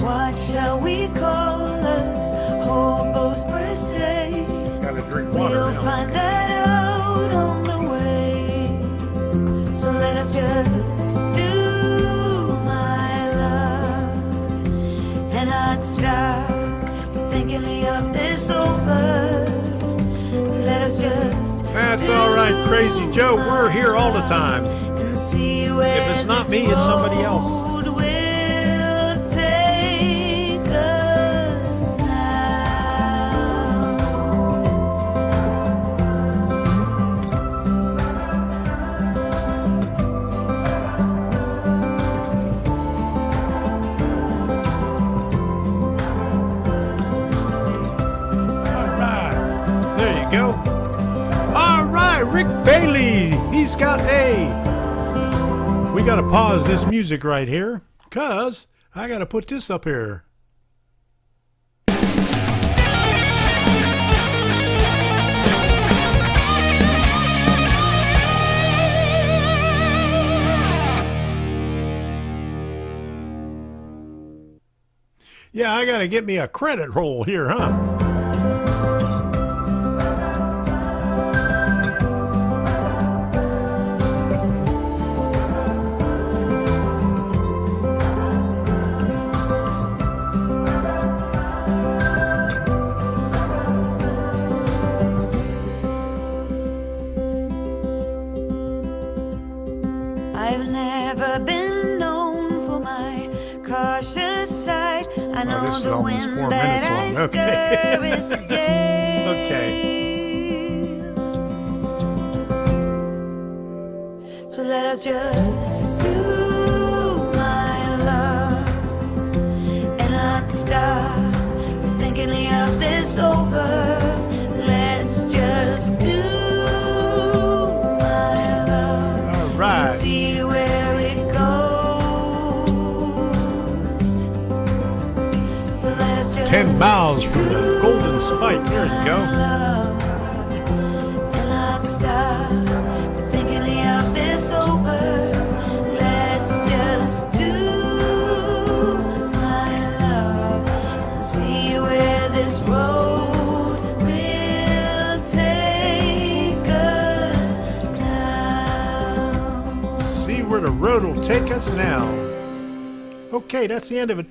What shall we call us, hobos per se? Gotta drink water We'll now. find that out on the way. So let us just do, my love, and not stop thinking the up is over. Let us just That's all right, Crazy Joe. We're here all the time. and see where If it's not me, it's somebody else. this road will take us now. All right. There you go. All right, Rick Bailey. He's got a... We got to pause this music right here, because I got to put this up here. Yeah, I got to get me a credit roll here, huh? I've never been known for my cautious side. I know this is the almost wind 4 that minutes I long. Okay. stir is a gale. Okay. So let us just do, my love, and not stop thinking of this over. Let's just do, my love, All right. and see where it goes. So let us just 10 miles from the Golden Spike. There you go. love, and not stop thinking of this over. Let's just do, my love, and see where this road will take us now. See where the road will take us now. Okay, that's the end of it.